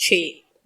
6।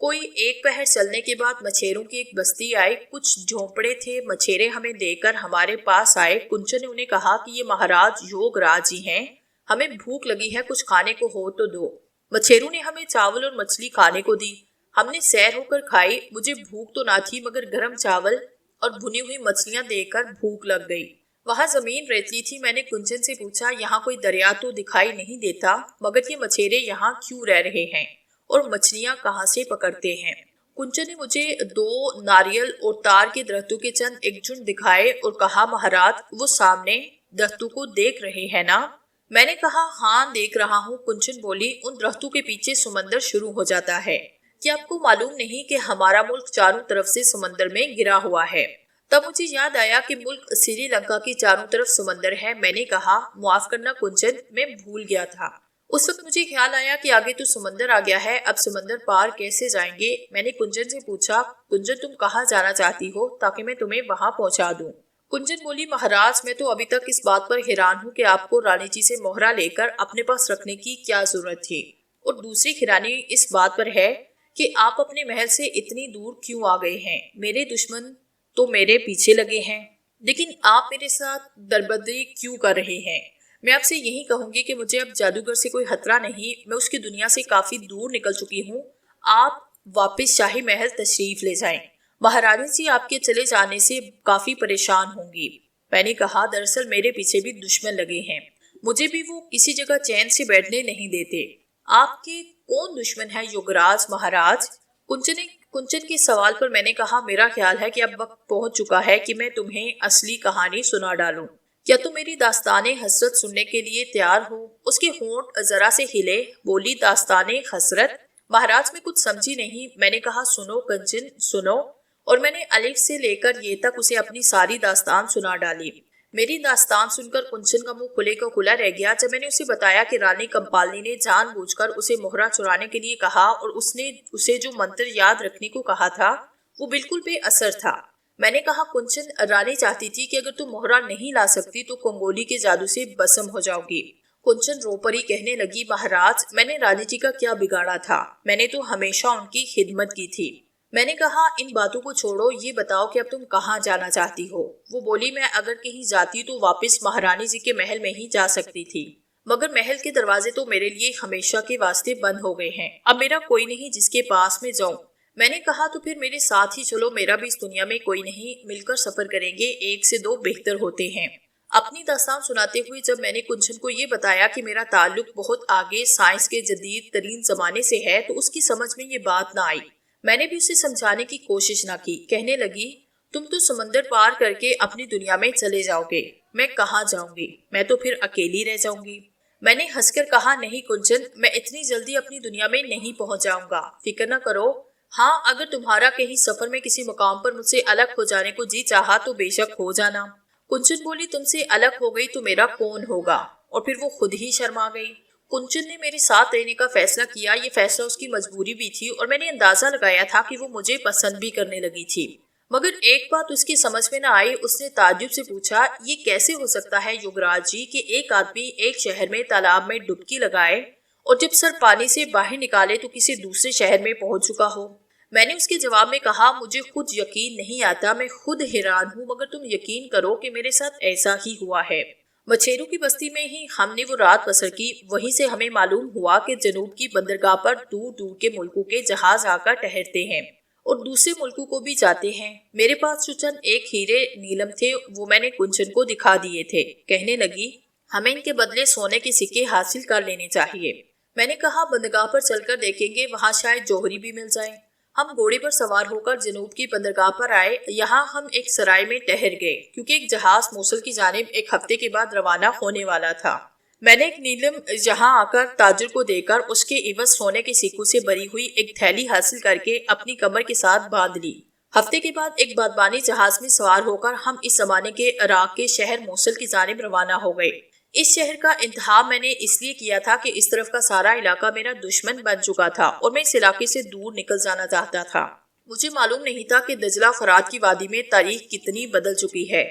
کوئی ایک پہر چلنے کے بعد مچھیروں کی ایک بستی آئی، کچھ جھونپڑے تھے، مچھیرے ہمیں دیکھ کر ہمارے پاس آئے۔ کنچن نے انہیں کہا کہ یہ مہاراج یوگ راج جی ہیں، ہمیں بھوک لگی ہے، کچھ کھانے کو ہو تو دو۔ مچھیروں نے ہمیں چاول اور مچھلی کھانے کو دی، ہم نے سیر ہو کر کھائی، مجھے بھوک تو نہ تھی مگر گرم چاول اور بھنی ہوئی مچھلیاں دیکھ کر بھوک لگ گئی۔ وہاں زمین ریتلی تھی، میں نے کنچن سے پوچھا یہاں کوئی دریا تو دکھائی نہیں دیتا، مگر یہ مچھیرے یہاں کیوں رہ رہے ہیں اور مچھلیاں کہاں سے پکڑتے ہیں؟ کنچن نے مجھے 2 ناریل اور تار کے درختوں کے چند ایک جھنڈ دکھائے اور کہا مہاراج وہ سامنے درختوں کو دیکھ رہے ہیں نا؟ میں نے کہا ہاں دیکھ رہا ہوں۔ کنچن بولی ان درختوں کے پیچھے سمندر شروع ہو جاتا ہے، کیا آپ کو معلوم نہیں کہ ہمارا ملک چاروں طرف سے سمندر میں گھرا ہوا ہے؟ تب مجھے یاد آیا کہ ملک سری لنکا کی چاروں طرف سمندر ہے۔ میں نے کہا معاف کرنا کنچن، میں بھول گیا تھا۔ اس وقت مجھے خیال آیا کہ آگے تو سمندر آ گیا ہے، اب سمندر پار کیسے جائیں گے؟ میں نے کنچن سے پوچھا کنچن تم کہاں جانا چاہتی ہو تاکہ میں تمہیں وہاں پہنچا دوں؟ کنچن بولی مہاراج میں تو ابھی تک اس بات پر حیران ہوں کہ آپ کو رانی جی سے مہرہ لے کر اپنے پاس رکھنے کی کیا ضرورت تھی، اور دوسری حیرانی اس بات پر ہے کہ آپ اپنے محل سے اتنی دور کیوں آ گئے ہیں؟ میرے دشمن تو میرے پیچھے لگے ہیں، لیکن آپ میرے ساتھ دربدری کیوں کر رہے ہیں؟ میں آپ سے یہی کہوں گی کہ مجھے اب جادوگر سے کوئی خطرہ نہیں، میں اس کی دنیا سے کافی دور نکل چکی ہوں، آپ واپس شاہی محل تشریف لے جائیں، مہارانی جی آپ کے چلے جانے سے کافی پریشان ہوں گی۔ میں نے کہا دراصل میرے پیچھے بھی دشمن لگے ہیں، مجھے بھی وہ کسی جگہ چین سے بیٹھنے نہیں دیتے۔ آپ کے کون دشمن ہے یوگراج مہاراج؟ کنچن کے سوال پر میں نے کہا میرا خیال ہے کہ اب وقت پہنچ چکا ہے کہ میں تمہیں اصلی کہانی سنا ڈالوں، کیا تم میری داستان حسرت سننے کے لیے تیار ہو؟ اس کے ہونٹ ذرا سے ہلے، بولی داستان حسرت؟ مہاراج میں کچھ سمجھی نہیں۔ میں نے کہا سنو کنچن سنو، اور میں نے الف سے لے کر یہ تک اسے اپنی ساری داستان سنا ڈالی۔ میری داستان سن کر کنچن کا منہ کھلے کا کھلا رہ گیا جب میں نے اسے بتایا کہ رانی کمپالنی نے جان بوجھ کر اسے مہرہ چرانے کے لیے کہا اور اس نے اسے جو منتر یاد رکھنے کو کہا تھا وہ بالکل بے اثر تھا۔ میں نے کہا کنچن رانی چاہتی تھی کہ اگر تم مہرہ نہیں لا سکتی تو کنگولی کے جادو سے بسم ہو جاؤ گی۔ کنچن رو پڑی، کہنے لگی مہاراج میں نے رانی جی کا کیا بگاڑا تھا، میں نے تو ہمیشہ ان کی خدمت کی تھی۔ میں نے کہا ان باتوں کو چھوڑو، یہ بتاؤ کہ اب تم کہاں جانا چاہتی ہو؟ وہ بولی میں اگر کہیں جاتی تو واپس مہارانی جی کے محل میں ہی جا سکتی تھی، مگر محل کے دروازے تو میرے لیے ہمیشہ کے واسطے بند ہو گئے ہیں، اب میرا کوئی نہیں جس کے پاس میں جاؤں۔ میں نے کہا تو پھر میرے ساتھ ہی چلو، میرا بھی اس دنیا میں کوئی نہیں، مل کر سفر کریں گے، 1 سے 2 بہتر ہوتے ہیں۔ اپنی داستان سناتے ہوئے جب میں نے کنچن کو یہ بتایا کہ میرا تعلق بہت آگے سائنس کے جدید ترین زمانے سے ہے تو اس کی سمجھ میں یہ بات نہ آئی۔ میں نے بھی اسے سمجھانے کی کوشش نہ کی، کہنے لگی تم تو سمندر پار کر کے اپنی دنیا میں چلے جاؤ گے، میں کہاں جاؤں گی؟ میں تو پھر اکیلی رہ جاؤں گی۔ میں نے ہنس کر کہا نہیں کنچن، میں اتنی جلدی اپنی دنیا میں نہیں پہنچ جاؤں گا، فکر نہ کرو۔ ہاں اگر تمہارا کہیں سفر میں کسی مقام پر مجھ سے الگ ہو جانے کو جی چاہا تو بے شک ہو جانا۔ کنچن بولی تم سے الگ ہو گئی تو میرا کون ہوگا؟ اور پھر وہ خود ہی شرما گئی۔ کنچن نے میرے ساتھ رہنے کا فیصلہ کیا، یہ فیصلہ اس کی مجبوری بھی تھی اور میں نے اندازہ لگایا تھا کہ وہ مجھے پسند بھی کرنے لگی تھی، مگر ایک بات اس کی سمجھ میں نہ آئی۔ اس نے تعجب سے پوچھا یہ کیسے ہو سکتا ہے یوگراج جی کہ ایک آدمی ایک شہر میں تالاب میں ڈبکی لگائے اور جب سر پانی سے باہر نکالے تو کسی دوسرے شہر میں پہنچ چکا ہو؟ میں نے اس کے جواب میں کہا مجھے خود یقین نہیں آتا، میں خود حیران ہوں، مگر تم یقین کرو کہ میرے ساتھ ایسا ہی ہوا ہے۔ مچھیروں کی بستی میں ہی ہم نے وہ رات بسر کی، وہیں سے ہمیں معلوم ہوا کہ جنوب کی بندرگاہ پر دور دور کے ملکوں کے جہاز آ کر ٹھہرتے ہیں اور دوسرے ملکوں کو بھی جاتے ہیں۔ میرے پاس جو چند ایک ہیرے نیلم تھے وہ میں نے کنچن کو دکھا دیے تھے، کہنے لگی ہمیں ان کے بدلے سونے کے سکے حاصل کر لینے چاہیے۔ میں نے کہا بندرگاہ پر چل کر دیکھیں گے، وہاں شاید جوہری بھی مل جائے۔ ہم گھوڑے پر سوار ہو کر جنوب کی بندرگاہ پر آئے، یہاں ہم ایک سرائے میں ٹھہر گئے کیونکہ ایک جہاز موصل کی جانب 1 ہفتے کے بعد روانہ ہونے والا تھا۔ میں نے ایک نیلم یہاں آ کر تاجر کو دے کر اس کے عوض سونے کے سکوں سے بری ہوئی ایک تھیلی حاصل کر کے اپنی کمر کے ساتھ باندھ لی۔ ہفتے کے بعد ایک بادبانی جہاز میں سوار ہو کر ہم اس زمانے کے عراق کے شہر موصل کی جانب روانہ ہو گئے۔ اس شہر کا انتخاب میں نے اس لیے کیا تھا کہ اس طرف کا سارا علاقہ میرا دشمن بن چکا تھا اور میں اس علاقے سے دور نکل جانا چاہتا تھا۔ مجھے معلوم نہیں تھا کہ دجلہ فرات کی وادی میں تاریخ کتنی بدل چکی ہے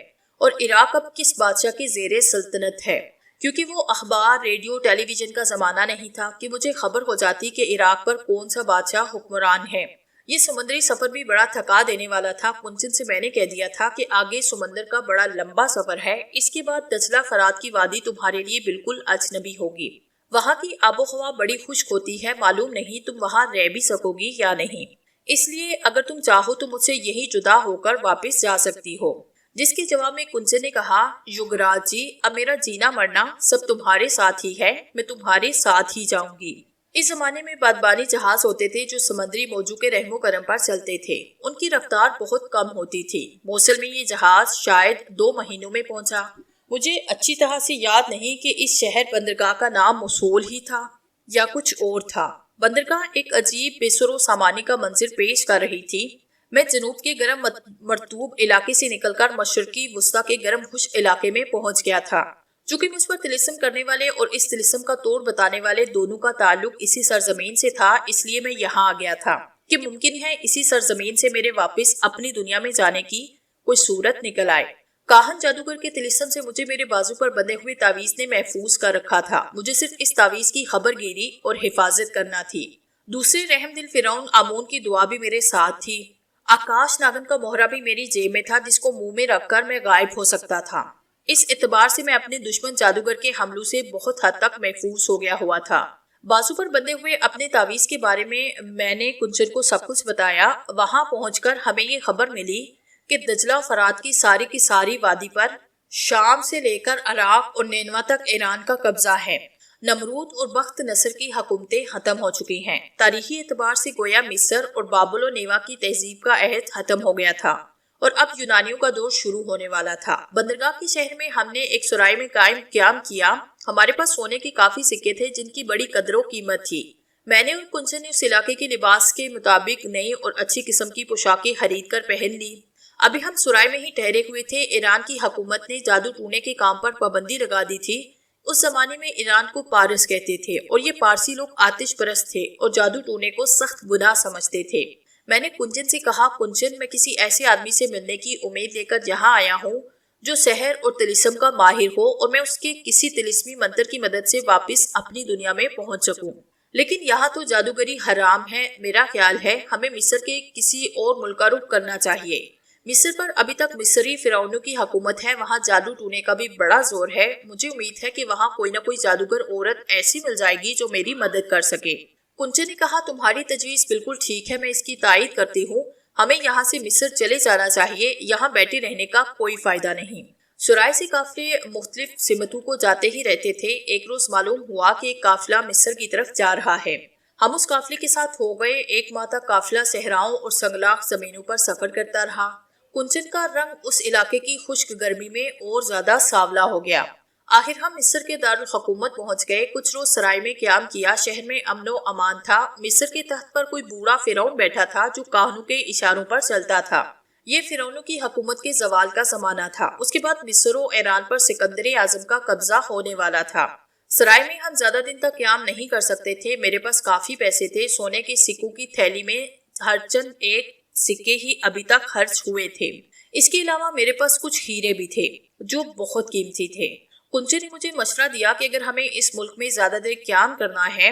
اور عراق اب کس بادشاہ کی زیر سلطنت ہے، کیونکہ وہ اخبار، ریڈیو، ٹیلی ویژن کا زمانہ نہیں تھا کہ مجھے خبر ہو جاتی کہ عراق پر کون سا بادشاہ حکمران ہے۔ یہ سمندری سفر بھی بڑا تھکا دینے والا تھا۔ کنچن سے میں نے کہہ دیا تھا کہ آگے سمندر کا بڑا لمبا سفر ہے، اس کے بعد دجلہ فرات کی وادی تمہارے لیے بالکل اجنبی ہوگی۔ وہاں کی آب و ہوا بڑی خشک ہوتی ہے، معلوم نہیں تم وہاں رہ بھی سکو گی یا نہیں، اس لیے اگر تم چاہو تو مجھ سے یہی جدا ہو کر واپس جا سکتی ہو۔ جس کے جواب میں کنچن نے کہا، یوگراج جی، اب میرا جینا مرنا سب تمہارے ساتھ ہی ہے، میں تمہارے ساتھ ہی جاؤں گی۔ اس زمانے میں بادبانی جہاز ہوتے تھے جو سمندری موجوں کے رحم و کرم پر چلتے تھے۔ ان کی رفتار بہت کم ہوتی تھی۔ موصل میں یہ جہاز شاید 2 مہینوں میں پہنچا۔ مجھے اچھی طرح سے یاد نہیں کہ اس شہر بندرگاہ کا نام موصول ہی تھا یا کچھ اور تھا۔ بندرگاہ ایک عجیب بے سر و سامانی کا منظر پیش کر رہی تھی۔ میں جنوب کے گرم مرطوب علاقے سے نکل کر مشرقی وسطی کے گرم خشک علاقے میں پہنچ گیا تھا۔ چونکہ مجھ پر طلسم کرنے والے اور اس طلسم کا توڑ بتانے والے دونوں کا تعلق اسی سرزمین سے تھا، اس لیے میں یہاں آ گیا تھا کہ ممکن ہے اسی سرزمین سے میرے واپس اپنی دنیا میں جانے کی کوئی صورت نکل آئے۔ کاہن جادوگر کے طلسم سے مجھے میرے بازو پر بندھے ہوئے تعویذ نے محفوظ کر رکھا تھا۔ مجھے صرف اس تعویذ کی خبر گیری اور حفاظت کرنا تھی۔ دوسرے رحم دل فرعون آمون کی دعا بھی میرے ساتھ تھی۔ آکاش ناگن کا مہرہ بھی میری جیب میں تھا جس کو منہ میں رکھ کر میں غائب ہو سکتا تھا۔ اس اعتبار سے میں اپنے دشمن جادوگر کے حملوں سے بہت حد تک محفوظ ہو گیا ہوا تھا۔ بازو پر بندھے ہوئے اپنے تعویذ کے بارے میں نے کنچن کو سب کچھ بتایا۔ وہاں پہنچ کر ہمیں یہ خبر ملی کہ دجلہ فرات کی ساری وادی پر شام سے لے کر عراق اور نینوا تک ایران کا قبضہ ہے۔ نمرود اور بخت نصر کی حکومتیں ختم ہو چکی ہیں۔ تاریخی اعتبار سے گویا مصر اور بابل و نیوا کی تہذیب کا عہد ختم ہو گیا تھا اور اب یونانیوں کا دور شروع ہونے والا تھا۔ بندرگاہ کے شہر میں ہم نے ایک سرائے میں قیام کیا۔ ہمارے پاس سونے کے کافی سکے تھے جن کی بڑی قدر و قیمت تھی۔ میں نے اور کنچن نے اس علاقے کے لباس کے مطابق نئی اور اچھی قسم کی پوشاکیں خرید کر پہن لی۔ ابھی ہم سرائے میں ہی ٹھہرے ہوئے تھے۔ ایران کی حکومت نے جادو ٹونے کے کام پر پابندی لگا دی تھی۔ اس زمانے میں ایران کو پارس کہتے تھے اور یہ پارسی لوگ آتش پرست تھے اور جادو ٹونے کو سخت گناہ سمجھتے تھے۔ میں نے کنچن سے کہا، کنچن، میں کسی ایسے آدمی سے ملنے کی امید لے کر یہاں آیا ہوں جو سحر اور طلسم کا ماہر ہو اور میں اس کے کسی طلسمی منتر کی مدد سے واپس اپنی دنیا میں پہنچ سکوں۔ لیکن یہاں تو جادوگری حرام ہے۔ میرا خیال ہے ہمیں مصر کے کسی اور ملک کا رخ کرنا چاہیے۔ مصر پر ابھی تک مصری فرعونوں کی حکومت ہے، وہاں جادو ٹونے کا بھی بڑا زور ہے۔ مجھے امید ہے کہ وہاں کوئی نہ کوئی جادوگر عورت ایسی مل جائے گی جو میری مدد کر سکے۔ کنچن نے کہا، تمہاری تجویز بالکل ٹھیک ہے، میں اس کی تائید کرتی ہوں۔ ہمیں یہاں سے مصر چلے جانا چاہیے، یہاں بیٹھے رہنے کا کوئی فائدہ نہیں۔ سرائے سے قافلے مختلف سمتوں کو جاتے ہی رہتے تھے۔ ایک روز معلوم ہوا کہ ایک قافلہ مصر کی طرف جا رہا ہے۔ ہم اس قافلے کے ساتھ ہو گئے۔ 1 ماہ تک قافلہ صحراؤں اور سنگلاخ زمینوں پر سفر کرتا رہا۔ کنچن کا رنگ اس علاقے کی خشک گرمی میں اور زیادہ سانولا ہو گیا۔ آخر ہم مصر کے دارالحکومت پہنچ گئے۔ کچھ روز سرائے میں قیام کیا۔ شہر میں امن و امان تھا۔ مصر کے تخت پر کوئی بوڑھا فرعون بیٹھا تھا جو کاہنوں کے اشاروں پر چلتا تھا۔ یہ فرعونوں کی حکومت کے زوال کا زمانہ تھا۔ اس کے بعد مصر و ایران پر سکندر اعظم کا قبضہ ہونے والا تھا۔ سرائے میں ہم زیادہ دن تک قیام نہیں کر سکتے تھے۔ میرے پاس کافی پیسے تھے۔ سونے کے سکوں کی تھیلی میں ہر چند 1 سکے ہی ابھی تک خرچ ہوئے تھے۔ اس کے علاوہ میرے پاس کچھ ہیرے بھی تھے جو بہت قیمتی تھے۔ کنچن نے مجھے مشورہ دیا کہ اگر ہمیں اس ملک میں زیادہ دیر قیام کرنا ہے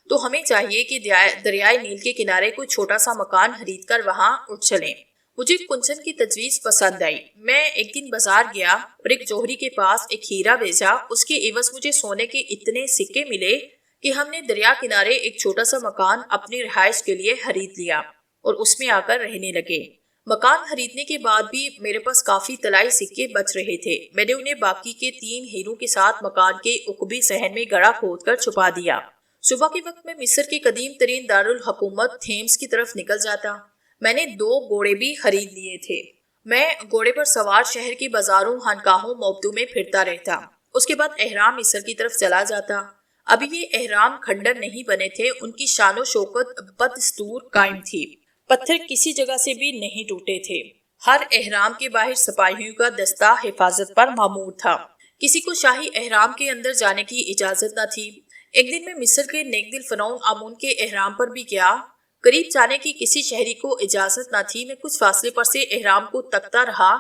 تو ہمیں چاہیے کہ دریائے نیل کے کنارے کوئی چھوٹا سا مکان خرید کر وہاں اٹھ چلیں۔ مجھے کنچن کی تجویز پسند آئی۔ میں ایک دن بازار گیا اور ایک جوہری کے پاس ایک ہیرا بیچا۔ اس کے عوض مجھے سونے کے اتنے سکے ملے کہ ہم نے دریا کنارے ایک چھوٹا سا مکان اپنی رہائش کے لیے خرید لیا اور اس میں آ کر رہنے لگے۔ مکان خریدنے کے بعد بھی میرے پاس کافی طلائی سکے بچ رہے تھے۔ میں نے انہیں باقی کے 3 ہیروں کے ساتھ مکان کے عقبی صحن میں گڑھا کھود کر چھپا دیا۔ صبح کے وقت میں مصر کے قدیم ترین دارالحکومت تھیمس کی طرف نکل جاتا۔ میں نے 2 گھوڑے بھی خرید لیے تھے۔ میں گھوڑے پر سوار شہر کے بازاروں، خانقاہوں، موبدوں میں پھرتا رہتا۔ اس کے بعد اہرام مصر کی طرف چلا جاتا۔ ابھی یہ اہرام کھنڈر نہیں بنے تھے، ان کی شان و شوکت بدستور قائم تھی۔ پتھر کسی جگہ سے بھی نہیں ٹوٹے تھے۔ ہر اہرام کے باہر سپاہیوں کا دستہ حفاظت پر مامور تھا۔ کسی کو شاہی اہرام کے اندر جانے کی اجازت نہ تھی۔ ایک دن میں مصر کے نیک دل فرعون آمون کے اہرام پر بھی گیا۔ قریب جانے کی کسی شہری کو اجازت نہ تھی۔ میں کچھ فاصلے پر سے اہرام کو تکتا رہا۔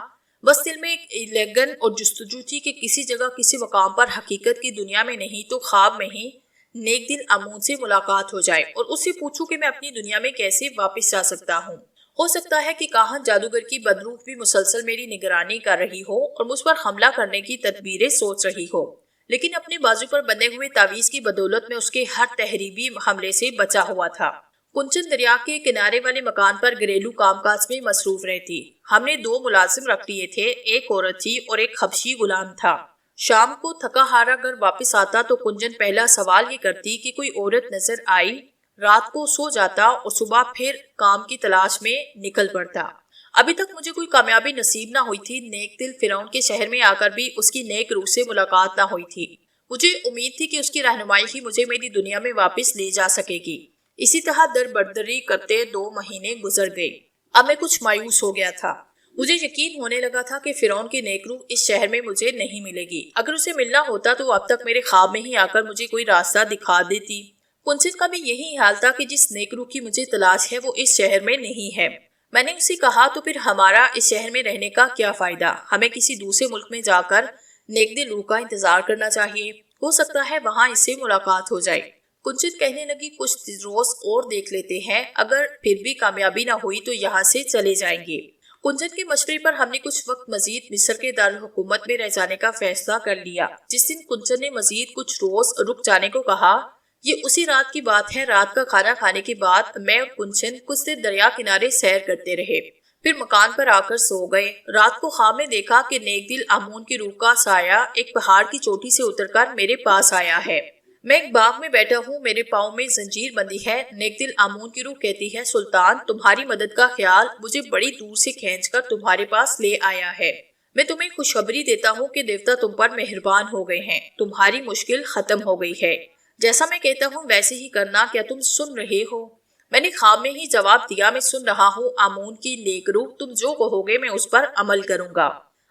بس دل میں ایک لگن اور جستجو تھی کہ کسی جگہ کسی مقام پر حقیقت کی دنیا میں نہیں تو خواب میں ہی نیک دل امون سے ملاقات ہو جائے اور اس سے پوچھوں کہ میں اپنی دنیا میں کیسے واپس جا سکتا ہوں۔ ہو سکتا ہے کہ کہاں جادوگر کی بدروح بھی مسلسل میری نگرانی کر رہی ہو اور مجھ پر حملہ کرنے کی تدبیریں سوچ رہی ہو، لیکن اپنے بازو پر بندھے ہوئے تعویذ کی بدولت میں اس کے ہر تہریبی حملے سے بچا ہوا تھا۔ کنچن دریا کے کنارے والے مکان پر گھریلو کام کاج میں مصروف رہتی۔ ہم نے 2 ملازم رکھ لیے تھے، ایک عورت تھی اور ایک حبشی غلام تھا۔ شام کو تھکا ہارا گھر واپس آتا تو کنچن پہلا سوال یہ کرتی کہ کوئی عورت نظر آئی، رات کو سو جاتا اور صبح پھر کام کی تلاش میں نکل پڑتا۔ ابھی تک مجھے کوئی کامیابی نصیب نہ ہوئی تھی، نیک دل فرعون کے شہر میں آ کر بھی اس کی نیک روح سے ملاقات نہ ہوئی تھی۔ مجھے امید تھی کہ اس کی رہنمائی ہی مجھے میری دنیا میں واپس لے جا سکے گی۔ اسی طرح در بدری کرتے 2 مہینے گزر گئے۔ اب میں کچھ مایوس ہو گیا تھا۔ مجھے یقین ہونے لگا تھا کہ فرعون کی نیک روح اس شہر میں مجھے نہیں ملے گی۔ اگر اسے ملنا ہوتا تو اب تک میرے خواب میں ہی آ کر مجھے کوئی راستہ دکھا دیتی۔ کنچن کا بھی یہی حال تھا کہ جس نیک روح کی مجھے تلاش ہے وہ اس شہر میں نہیں ہے۔ میں نے اسے کہا تو پھر ہمارا اس شہر میں رہنے کا کیا فائدہ؟ ہمیں کسی دوسرے ملک میں جا کر نیک دل روح کا انتظار کرنا چاہیے، ہو سکتا ہے وہاں اس سے ملاقات ہو جائے۔ کنچن کہنے لگی کچھ روز اور دیکھ لیتے ہیں، اگر پھر بھی کامیابی نہ ہوئی تو یہاں سے چلے جائیں گے۔ کنچن کے مشورے پر ہم نے کچھ وقت مزید مصر کے دارالحکومت میں رہ جانے کا فیصلہ کر لیا۔ جس دن کنچن نے مزید کچھ روز رک جانے کو کہا، یہ اسی رات کی بات ہے۔ رات کا کھانا کھانے کے بعد میں اور کنچن کچھ دیر دریا کنارے سیر کرتے رہے، پھر مکان پر آ کر سو گئے۔ رات کو خواب میں دیکھا کہ نیک دل امون کی روح کا سایہ ایک پہاڑ کی چوٹی سے اتر کر میرے پاس آیا ہے۔ میں ایک باغ میں بیٹھا ہوں، میرے پاؤں میں زنجیر بندی ہے۔ نیک دل امون کی روح کہتی ہے، سلطان تمہاری مدد کا خیال مجھے بڑی دور سے کھینچ کر تمہارے پاس لے آیا ہے۔ میں تمہیں خوشخبری دیتا ہوں کہ دیوتا تم پر مہربان ہو گئے ہیں، تمہاری مشکل ختم ہو گئی ہے۔ جیسا میں کہتا ہوں ویسے ہی کرنا، کیا تم سن رہے ہو؟ میں نے خواب میں ہی جواب دیا، میں سن رہا ہوں امون کی نیک روح، تم جو کہو گے میں اس پر عمل کروں گا۔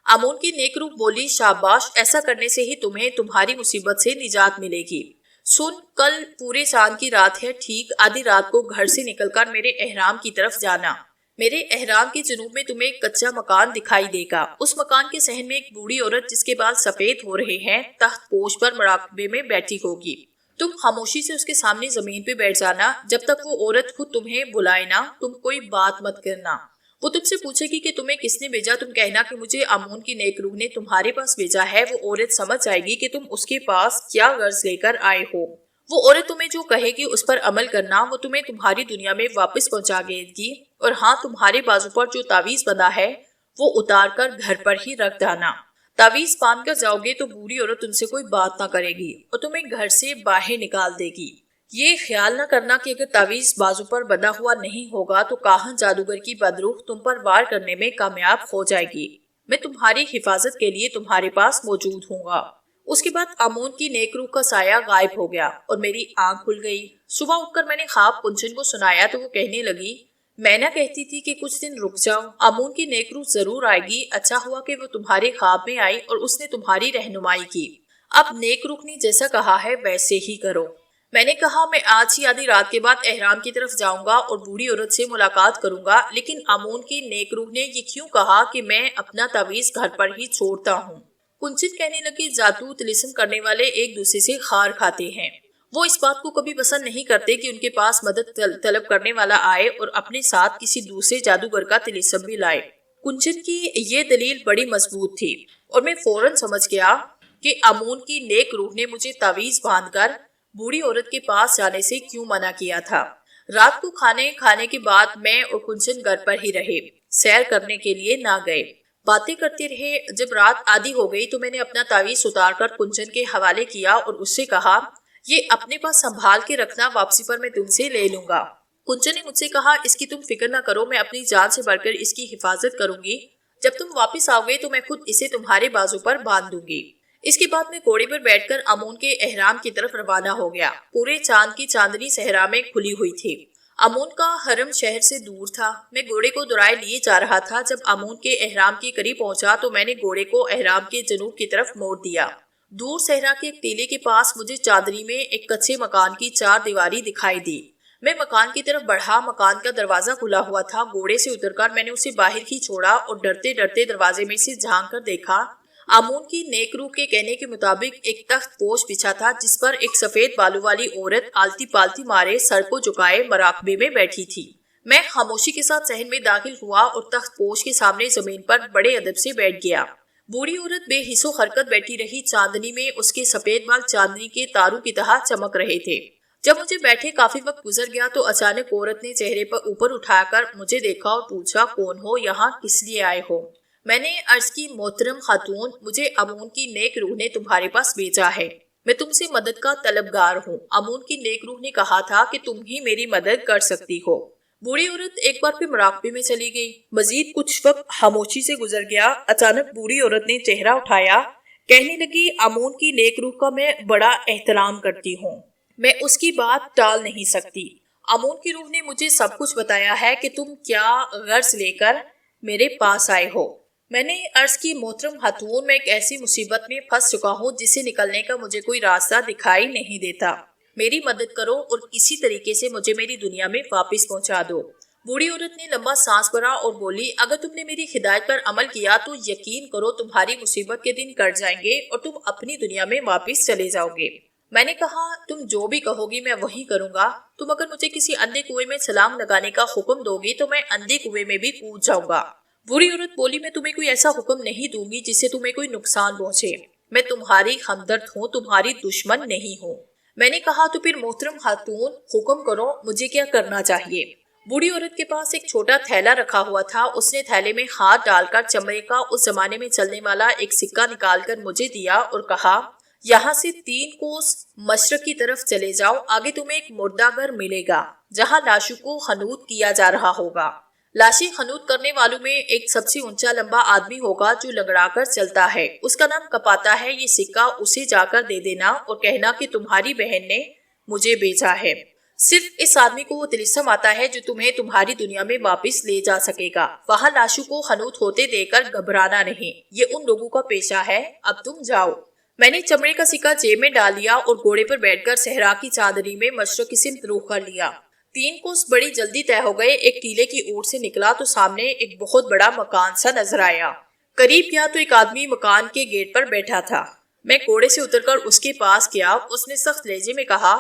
امون کی نیک روح بولی، شاباش، ایسا کرنے سے ہی تمہیں تمہاری مصیبت سے نجات ملے گی۔ سن، کل پورے چاند کی رات ہے، ٹھیک آدھی رات کو گھر سے نکل کر میرے احرام کی طرف جانا۔ میرے احرام کے جنوب میں تمہیں ایک کچا مکان دکھائی دے گا۔ اس مکان کے صحن میں ایک بوڑھی عورت جس کے بال سفید ہو رہے ہیں تخت پوش پر مراقبے میں بیٹھی ہوگی۔ تم خاموشی سے اس کے سامنے زمین پہ بیٹھ جانا، جب تک وہ عورت خود تمہیں بلائے نا، تم کوئی بات مت کرنا۔ وہ تم سے پوچھے گی کہ تمہیں کس نے بھیجا، تم کہنا کہ مجھے امون کی نیک روح نے تمہارے پاس بھیجا ہے۔ وہ عورت سمجھ جائے گی کہ تم اس کے پاس کیا غرض لے کر آئے ہو۔ وہ عورت تمہیں جو کہے گی اس پر عمل کرنا، وہ تمہیں تمہاری دنیا میں واپس پہنچا گی، اور ہاں، تمہارے بازو پر جو تعویذ بندھا ہے وہ اتار کر گھر پر ہی رکھ دینا۔ تعویذ باندھ کر جاؤ گے تو بوڑھی عورت تم سے کوئی بات نہ کرے گی اور تمہیں گھر سے باہر نکال دے گی۔ یہ خیال نہ کرنا کہ اگر تعویذ بازو پر بندھا ہوا نہیں ہوگا تو کاہن جادوگر کی بدروح تم پر وار کرنے میں کامیاب ہو جائے گی۔ میں تمہاری حفاظت کے لیے تمہارے پاس موجود ہوں گا۔ اس کے بعد امون کی نیک روح کا سایہ غائب ہو گیا اور میری آنکھ کھل گئی۔ صبح اٹھ کر میں نے خواب کنچن کو سنایا تو وہ کہنے لگی، میں نہ کہتی تھی کہ کچھ دن رک جاؤ، امون کی نیک روح ضرور آئے گی۔ اچھا ہوا کہ وہ تمہارے خواب میں آئی اور اس نے تمہاری رہنمائی کی۔ اب نیک روح نے جیسا کہا ہے ویسے ہی کرو۔ میں نے کہا، میں آج ہی آدھی رات کے بعد احرام کی طرف جاؤں گا اور بوڑھی عورت سے ملاقات کروں گا، لیکن امون کی نیک روح نے یہ کیوں کہا کہ میں اپنا تعویذ گھر پر ہی چھوڑتا ہوں؟ کنچن کہنے لگی، جادو طلسم کرنے والے ایک دوسرے سے خار کھاتے ہیں۔ وہ اس بات کو کبھی پسند نہیں کرتے کہ ان کے پاس مدد طلب کرنے والا آئے اور اپنے ساتھ کسی دوسرے جادوگر کا طلسم بھی لائے۔ کنچن کی یہ دلیل بڑی مضبوط تھی اور میں فوراً سمجھ گیا کہ امون کی نیک روح نے مجھے تعویذ باندھ کر بوڑھی عورت کے پاس جانے سے کیوں منع کیا تھا۔ رات کو کھانے کے بعد میں اور کنچن گھر پر ہی رہے، سیر کرنے کے لیے نہ گئے، باتیں کرتے رہے۔ جب رات آدھی ہو گئی تو میں نے اپنا تعویذ اتار کر کنچن کے حوالے کیا اور اس سے کہا، یہ اپنے پاس سنبھال کے رکھنا، واپسی پر میں تم سے لے لوں گا۔ کنچن نے مجھ سے کہا، اس کی تم فکر نہ کرو، میں اپنی جان سے بڑھ کر اس کی حفاظت کروں گی۔ جب تم واپس آؤ گے تو میں خود اسے تمہارے بازو پر باندھ دوں گی۔ اس کے بعد میں گھوڑے پر بیٹھ کر امون کے احرام کی طرف روانہ ہو گیا۔ پورے چاند کی چاندنی صحرا میں کھلی ہوئی تھی۔ امون کا حرم شہر سے دور تھا۔ میں گھوڑے کو دورائے لیے جا رہا تھا۔ جب امون کے احرام کے قریب پہنچا تو میں نے گھوڑے کو احرام کے جنوب کی طرف موڑ دیا۔ دور صحرا کے ایک ٹیلے کے پاس مجھے چادری میں ایک کچے مکان کی 4 دیواری دکھائی دی۔ میں مکان کی طرف بڑھا، مکان کا دروازہ کھلا ہوا تھا۔ گھوڑے سے اتر کر میں نے اسے باہر ہی چھوڑا اور ڈرتے ڈرتے دروازے میں سے جھانک کر دیکھا۔ آمون کی نیک روح کے کہنے کے مطابق ایک تخت پوش بچھا تھا جس پر ایک سفید بالوں والی عورت آلتی پالتی مارے سر کو جھکائے مراقبے میں بیٹھی تھی۔ میں خاموشی کے ساتھ صحن میں داخل ہوا اور تخت پوش کے سامنے زمین پر بڑے ادب سے بیٹھ گیا۔ بوڑھی عورت بے حس و حرکت بیٹھی رہی۔ چاندنی میں اس کے سفید بال چاندنی کے تاروں کی طرح چمک رہے تھے۔ جب مجھے بیٹھے کافی وقت گزر گیا تو اچانک عورت نے چہرے پر اوپر اٹھا کر مجھے دیکھا اور پوچھا، کون ہو؟ یہاں کس لیے آئے ہو؟ میں نے عرض کی، محترم خاتون، مجھے آمون کی نیک روح نے تمہارے پاس بھیجا ہے۔ میں تم سے مدد کا طلبگار ہوں۔ آمون کی نیک روح نے کہا تھا کہ تم ہی میری مدد کر سکتی ہو۔ بوڑھی عورت ایک بار پھر مراقبے میں چلی گئی۔ مزید کچھ وقت خاموشی سے گزر گیا۔ اچانک بوڑھی عورت نے چہرہ اٹھایا، کہنے لگی، آمون کی نیک روح کا میں بڑا احترام کرتی ہوں، میں اس کی بات ٹال نہیں سکتی۔ آمون کی روح نے مجھے سب کچھ بتایا ہے کہ تم کیا غرض لے کر میرے پاس آئے ہو۔ میں نے عرض کی، محترم خاتون، میں ایک ایسی مصیبت میں پھنس چکا ہوں جس سے نکلنے کا مجھے کوئی راستہ دکھائی نہیں دیتا۔ میری مدد کرو اور کسی طریقے سے مجھے میری دنیا میں واپس پہنچا دو۔ بوڑھی عورت نے لمبا سانس بھرا اور بولی، اگر تم نے میری ہدایت پر عمل کیا تو یقین کرو تمہاری مصیبت کے دن کٹ جائیں گے اور تم اپنی دنیا میں واپس چلے جاؤ گے۔ میں نے کہا، تم جو بھی کہو گی میں وہی کروں گا۔ تم اگر مجھے کسی اندھے کنویں میں چھلانگ لگانے کا حکم دو گی تو میں اندھے کنویں میں بھی کود جاؤں گا۔ بوڑھی عورت بولی، میں تمہیں کوئی ایسا حکم نہیں دوں گی جس سے تمہیں کوئی نقصان پہنچے۔ میں تمہاری ہمدرد ہوں، تمہاری دشمن نہیں ہوں۔ میں نے کہا، تو پھر محترم خاتون حکم کرو، مجھے کیا کرنا چاہیے؟ بوڑھی عورت کے پاس ایک چھوٹا تھیلا رکھا ہوا تھا۔ اس نے تھیلے میں ہاتھ ڈال کر چمڑے کا اس زمانے میں چلنے والا ایک سکہ نکال کر مجھے دیا اور کہا، یہاں سے 3 کوس مشرق کی طرف چلے جاؤ، آگے تمہیں ایک مردہ گھر ملے گا جہاں لاشوں کو خنوط کیا جا رہا ہوگا۔ لاشیں خنوط کرنے والوں میں ایک سب سے اونچا لمبا آدمی ہوگا جو لنگڑا کر چلتا ہے، اس کا نام کپاتا ہے۔ یہ سکہ اسے جا کر دے دینا اور کہنا کہ تمہاری بہن نے مجھے بھیجا ہے۔ صرف اس آدمی کو وہ طلسم آتا ہے جو تمہیں تمہاری دنیا میں واپس لے جا سکے گا۔ وہاں لاشوں کو خنوط ہوتے دے کر گھبرانا نہیں، یہ ان لوگوں کا پیشہ ہے۔ اب تم جاؤ۔ میں نے چمڑے کا سکہ جیب میں ڈال لیا اور گھوڑے پر بیٹھ کر صحرا کی چادری میں مشرق کی سمت رخ کر لیا۔ 3 کوس بڑی جلدی طے ہو گئے۔ ایک ٹیلے کی اوٹ سے نکلا تو سامنے ایک بہت بڑا مکان سا نظر آیا۔ قریب گیا تو ایک آدمی مکان کے گیٹ پر بیٹھا تھا۔ میں گھوڑے سے اتر کر اس کے پاس گیا۔ اس نے سخت لہجے میں کہا،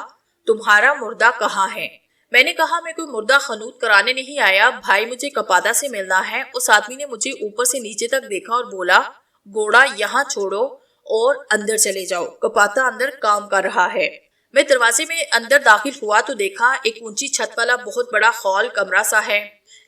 تمہارا مردہ کہاں ہے؟ میں نے کہا، میں کوئی مردہ خنوط کرانے نہیں آیا بھائی، مجھے کپاتا سے ملنا ہے۔ اس آدمی نے مجھے اوپر سے نیچے تک دیکھا اور بولا، گھوڑا یہاں چھوڑو اور اندر چلے جاؤ، کپاتا اندر کام کر رہا ہے۔ میں دروازے میں اندر داخل ہوا تو دیکھا ایک اونچی چھت والا بہت بڑا ہال کمرہ سا ہے۔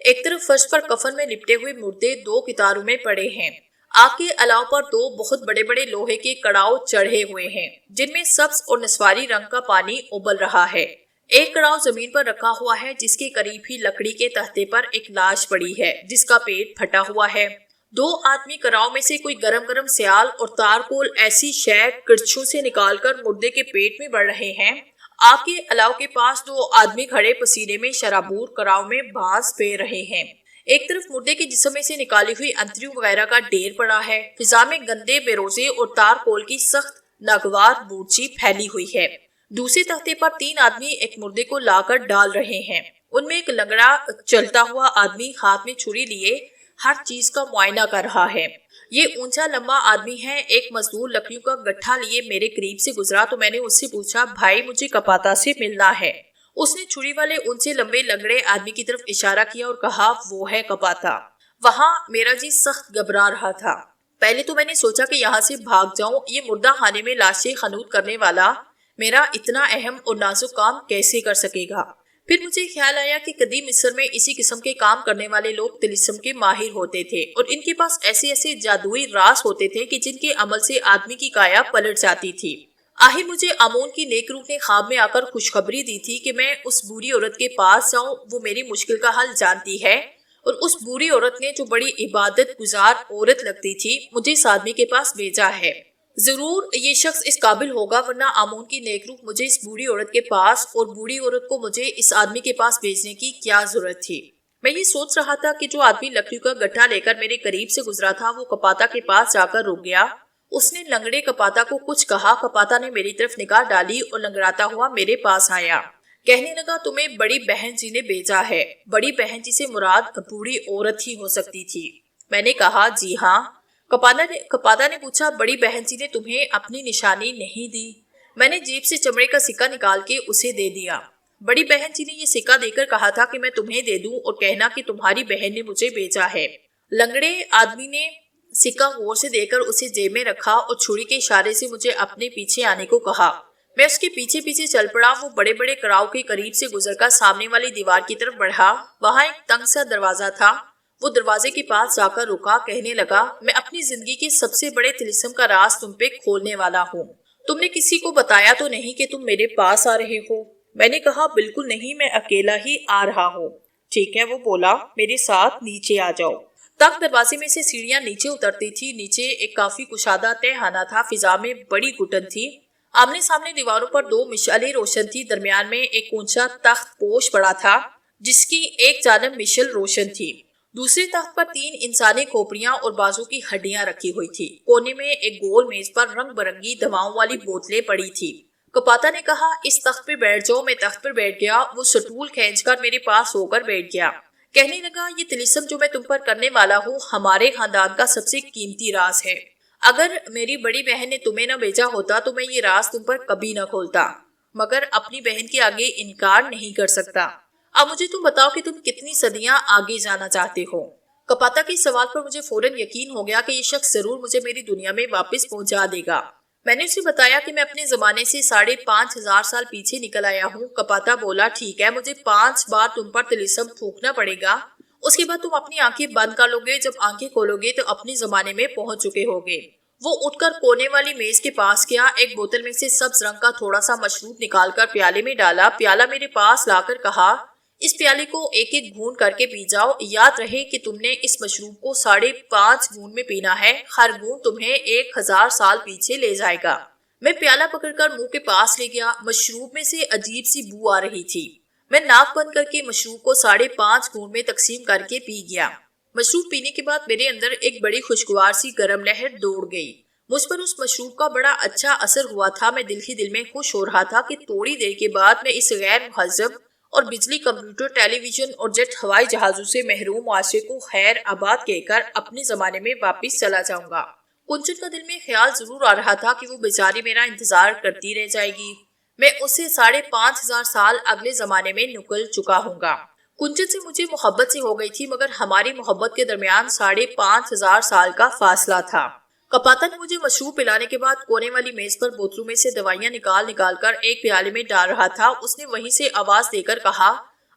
ایک طرف فرش پر کفن میں لپٹے ہوئے مردے 2 قطاروں میں پڑے ہیں۔ آگ کے علاوہ پر 2 بہت بڑے بڑے لوہے کے کڑاؤ چڑھے ہوئے ہیں جن میں سبز اور نسواری رنگ کا پانی ابل رہا ہے۔ ایک کڑاؤ زمین پر رکھا ہوا ہے جس کے قریب ہی لکڑی کے تختے پر ایک لاش پڑی ہے جس کا پیٹ پھٹا ہوا ہے۔ 2 آدمی کڑاؤ میں سے کوئی گرم گرم سیال اور تارکول ایسی شے کرچھوں سے نکال کر مردے کے پیٹ میں بڑھ رہے ہیں۔ آگ کے علاوہ کے پاس 2 آدمی کھڑے پسینے میں شرابور کڑاؤ میں بانس پھیر رہے ہیں۔ ایک طرف مردے کے جسم میں سے نکالی ہوئی انتڑیوں وغیرہ کا ڈھیر پڑا ہے۔ فضا میں گندے بیروزے اور تارکول کی سخت ناگوار بوچی پھیلی ہوئی ہے۔ دوسرے تختے پر 3 آدمی ایک مردے کو لا کر ڈال رہے ہیں۔ ان میں ایک لنگڑا چلتا ہوا آدمی ہاتھ میں چھری لیے ہر چیز کا معائنہ کر رہا ہے۔ یہ اونچا لمبا آدمی ہے۔ ایک مزدور لکڑیوں کا گٹھا لیے میرے قریب سے گزرا تو میں نے اس سے پوچھا، بھائی مجھے کپاتا سے ملنا ہے۔ اس نے چھری والے اونچے لمبے لنگڑے آدمی کی طرف اشارہ کیا اور کہا، وہ ہے کپاتا۔ وہاں میرا جی سخت گھبرا رہا تھا۔ پہلے تو میں نے سوچا کہ یہاں سے بھاگ جاؤں، یہ مردہ خانے میں لاشیں خنوط کرنے والا میرا اتنا اہم اور نازک کام کیسے کر سکے گا۔ پھر مجھے خیال آیا کہ قدیم مصر میں اسی قسم کے کام کرنے والے لوگ طلسم کے ماہر ہوتے تھے اور ان کے پاس ایسے ایسے جادوئی راز ہوتے تھے کہ جن کے عمل سے آدمی کی کایا پلٹ جاتی تھی۔ آخر مجھے آمون کی نیک روح نے خواب میں آ کر خوشخبری دی تھی کہ میں اس بوڑھی عورت کے پاس جاؤں، وہ میری مشکل کا حل جانتی ہے، اور اس بوڑھی عورت نے جو بڑی عبادت گزار عورت لگتی تھی مجھے اس آدمی کے پاس بھیجا ہے۔ ضرور یہ شخص اس قابل ہوگا، ورنہ آمون کی نیک روح مجھے اس بوڑھی عورت کے پاس اور بوڑھی عورت کو مجھے اس آدمی کے پاس بھیجنے کی کیا ضرورت تھی۔ میں یہ سوچ رہا تھا کہ جو آدمی لکڑیوں کا گٹھا لے کر میرے قریب سے گزرا تھا وہ کپاتا کے پاس جا کر رک گیا۔ اس نے لنگڑے کپاتا کو کچھ کہا، کپاتا نے میری طرف نگاہ ڈالی اور لنگڑاتا ہوا میرے پاس آیا۔ کہنے لگا تمہیں بڑی بہن جی نے بھیجا ہے۔ بڑی بہن جی سے مراد بوڑھی عورت ہی ہو سکتی تھی۔ میں نے کہا جی ہاں۔ کپادا نے پوچھا بڑی بہن جی نے تمہیں اپنی نشانی نہیں دی؟ میں نے جیب سے چمڑے کا سکہ نکال کے اسے دے دیا۔ بڑی بہن جی نے یہ سکہ دے کر کہا تھا کہ میں تمہیں دے دوں اور کہنا کہ تمہاری بہن نے مجھے بھیجا ہے۔ لنگڑے آدمی نے سکہ غور سے دے کر اسے جیب میں رکھا اور چھری کے اشارے سے مجھے اپنے پیچھے آنے کو کہا۔ میں اس کے پیچھے پیچھے چل پڑا۔ وہ بڑے بڑے کڑاؤ کے قریب سے گزر کر سامنے والی دیوار کی طرف بڑھا۔ وہاں ایک تنگ سا دروازہ تھا۔ وہ دروازے کے پاس جا کر رکا، کہنے لگا میں اپنی زندگی کے سب سے بڑے طلسم کا راز تم پہ کھولنے والا ہوں۔ تم نے کسی کو بتایا تو نہیں کہ تم میرے پاس آ رہے ہو؟ میں نے کہا بالکل نہیں، میں اکیلا ہی آ رہا ہوں۔ ٹھیک ہے، وہ بولا، میرے ساتھ نیچے آ جاؤ۔ تنگ دروازے میں سے سیڑھیاں نیچے اترتی تھی۔ نیچے ایک کافی کشادہ تہخانہ تھا۔ فضا میں بڑی گھٹن تھی۔ آمنے سامنے دیواروں پر دو مشعلیں روشن تھی۔ درمیان میں ایک اونچا تخت پوش پڑا تھا جس کی ایک جانب مشعل روشن تھی۔ دوسرے تخت پر 3 انسانی کھوپڑیاں اور بازو کی ہڈیاں رکھی ہوئی تھی۔ کونے میں ایک گول میز پر رنگ برنگی دواؤں والی بوتلیں پڑی تھی۔ کپاتا نے کہا اس تخت پہ بیٹھ جاؤ۔ میں تخت پر بیٹھ گیا۔ وہ سٹول کھینچ کر میرے پاس ہو کر بیٹھ گیا۔ کہنے لگا یہ طلسم جو میں تم پر کرنے والا ہوں ہمارے خاندان کا سب سے قیمتی راز ہے۔ اگر میری بڑی بہن نے تمہیں نہ بھیجا ہوتا تو میں یہ راز تم پر کبھی نہ کھولتا، مگر اپنی بہن کے آگے انکار نہیں کر سکتا۔ اب مجھے تم بتاؤ کہ تم کتنی صدیاں آگے جانا چاہتے ہو؟ کپاتا کے سوال پر مجھے فوراً یقین ہو گیا کہ یہ شخص ضرور مجھے میری دنیا میں واپس پہنچا دے گا۔ میں نے اسے بتایا کہ میں اپنے زمانے سے 5,500 سال پیچھے نکل آیا ہوں۔ کپاتا بولا ٹھیک ہے، مجھے 5 بار تم پر طلسم پھونکنا پڑے گا، اس کے بعد تم اپنی آنکھیں بند کر لو گے۔ جب آنکھیں کھولو گے تو اپنے زمانے میں پہنچ چکے ہوگے۔ وہ اٹھ کر کونے والی میز کے پاس گیا، ایک بوتل میں سے سبز رنگ کا تھوڑا سا مشروب نکال کر پیالے میں ڈالا۔ پیالہ میرے پاس لا کر کہا اس پیالے کو ایک ایک گھونٹ کر کے پی جاؤ۔ یاد رہے کہ تم نے اس مشروب کو 5.5 گھونٹ میں پینا ہے۔ ہر گھونٹ تمہیں 1000 سال پیچھے لے جائے گا۔ میں پیالہ پکڑ کر منہ کے پاس لے گیا۔ مشروب میں سے عجیب سی بو آ رہی تھی۔ میں ناک بند کر کے مشروب کو 5.5 گھونٹ میں تقسیم کر کے پی گیا۔ مشروب پینے کے بعد میرے اندر ایک بڑی خوشگوار سی گرم لہر دوڑ گئی۔ مجھ پر اس مشروب کا بڑا اچھا اثر ہوا تھا۔ میں دل ہی دل میں خوش ہو رہا تھا کہ تھوڑی دیر کے بعد میں اس غیر مہذب اور بجلی، کمپیوٹر، ٹیلی ویژن اور جیٹ ہوائی جہازوں سے محروم معاشرے کو خیر آباد کہہ کر اپنے زمانے میں واپس چلا جاؤں گا۔ کنچن کا دل میں خیال ضرور آ رہا تھا کہ وہ بیچاری میرا انتظار کرتی رہ جائے گی۔ میں اسے 5,500 سال اگلے زمانے میں نکل چکا ہوں گا۔ کنچن سے مجھے محبت سے ہو گئی تھی، مگر ہماری محبت کے درمیان 5,500 سال کا فاصلہ تھا۔ کپاتا نے مجھے مشروب پلانے کے بعد کونے والی میز پر بوتلوں میں سے دوائیاں نکال کر ایک پیالے میں ڈال رہا تھا۔ اس نے وہیں سے آواز دے کر کہا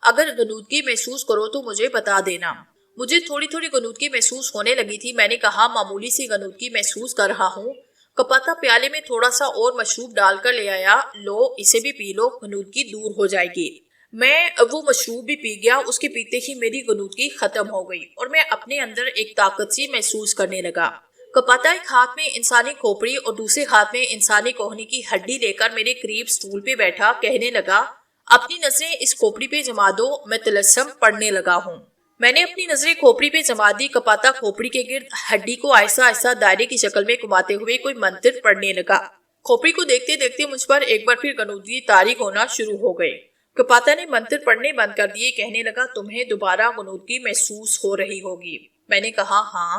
اگر غنودگی محسوس کرو تو مجھے بتا دینا۔ مجھے تھوڑی تھوڑی غنودگی محسوس ہونے لگی تھی۔ میں نے کہا معمولی سی غنودگی محسوس کر رہا ہوں۔ کپاتا پیالے میں تھوڑا سا اور مشروب ڈال کر لے آیا۔ لو اسے بھی پی لو، غنودگی دور ہو جائے گی۔ میں وہ مشروب بھی پی گیا۔ اس کے پیتے ہی میری غنودگی ختم ہو گئی اور میں اپنے اندر ایک طاقت سی محسوس کرنے لگا۔ کپاتا ایک ہاتھ میں انسانی کھوپڑی اور دوسرے ہاتھ میں انسانی کوہنی کی ہڈی لے کر میرے قریب سٹول پہ بیٹھا، کہنے لگا اپنی نظریں اس کھوپڑی پہ جما دو، میں طلسم پڑھنے لگا ہوں۔ میں نے اپنی نظریں کھوپڑی پہ جما دی۔ کپاتا کھوپڑی کے گرد ہڈی کو آہستہ آہستہ دائرے کی شکل میں گھماتے ہوئے کوئی منتر پڑھنے لگا۔ کھوپڑی کو دیکھتے دیکھتے مجھ پر ایک بار پھر غنودگی طاری ہونا شروع ہو گئی۔ کپاتا نے منتر پڑھنے بند کر دیے، کہنے لگا تمہیں دوبارہ غنودگی محسوس ہو رہی ہوگی۔ میں نے کہا ہاں۔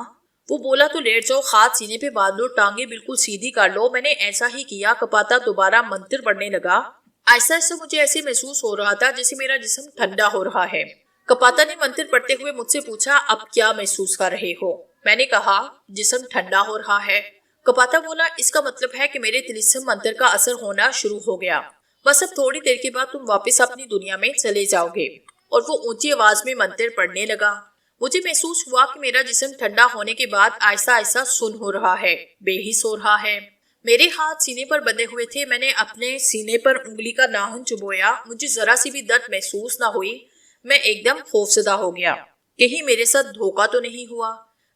وہ بولا تو لیٹ جاؤ، ہاتھ سینے پہ باندھ لو، ٹانگیں بالکل سیدھی کر لو۔ میں نے ایسا ہی کیا۔ کپاتا دوبارہ منتر پڑھنے لگا۔ آہستہ آہستہ مجھے ایسے محسوس ہو رہا تھا جیسے میرا جسم ٹھنڈا ہو رہا ہے۔ کپاتا نے منتر پڑھتے ہوئے مجھ سے پوچھا اب کیا محسوس کر رہے ہو؟ میں نے کہا جسم ٹھنڈا ہو رہا ہے۔ کپاتا بولا اس کا مطلب ہے کہ میرے طلسم منتر کا اثر ہونا شروع ہو گیا، بس اب تھوڑی دیر کے بعد تم واپس اپنی دنیا میں چلے جاؤ گے۔ اور وہ اونچی آواز میں منتر پڑھنے لگا۔ مجھے محسوس ہوا کہ میرا جسم ٹھنڈا ہونے کے بعد آہستہ آہستہ سن ہو رہا ہے، بے حس ہو رہا ہے۔ میرے ہاتھ سینے پر بندھے ہوئے تھے۔ میں نے اپنے سینے پر انگلی کا ناخن چبویا۔ مجھے ذرا سی بھی درد محسوس نہ ہوئی۔ میں ایک دم خوفزدہ ہو گیا، کہیں میرے ساتھ دھوکہ تو نہیں ہوا۔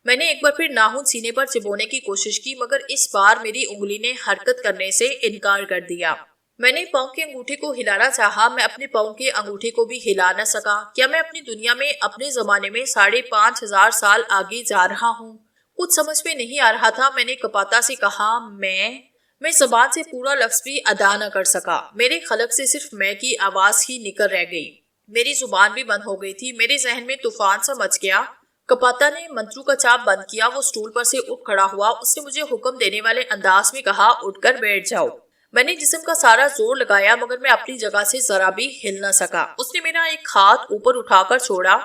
میں نے ایک بار پھر ناخن سینے پر چبونے کی کوشش کی، مگر اس بار میری انگلی نے حرکت کرنے سے انکار کر دیا۔ میں نے پاؤں کے انگوٹھے کو ہلانا چاہا، میں اپنے پاؤں کے انگوٹھے کو بھی ہلا نہ سکا۔ کیا میں اپنی دنیا میں اپنے زمانے میں 5,500 سال آگے جا رہا ہوں؟ کچھ سمجھ میں نہیں آ رہا تھا۔ میں نے کپاتا سے کہا میں زبان سے پورا لفظ بھی ادا نہ کر سکا. میرے خلق سے صرف میں کی آواز ہی نکل رہ گئی. میری زبان بھی بند ہو گئی تھی. میرے ذہن میں طوفان سا مچ گیا. کپاتا نے منترو کا چاپ بند کیا. وہ سٹول پر سے اٹھ کھڑا ہوا. اس نے مجھے حکم دینے والے انداز میں کہا, اٹھ کر بیٹھ جاؤ. میں نے جسم کا سارا زور لگایا مگر میں اپنی جگہ سے ذرا بھی ہل نہ سکا. اس نے میرا ایک ہاتھ اوپر اٹھا کر چھوڑا.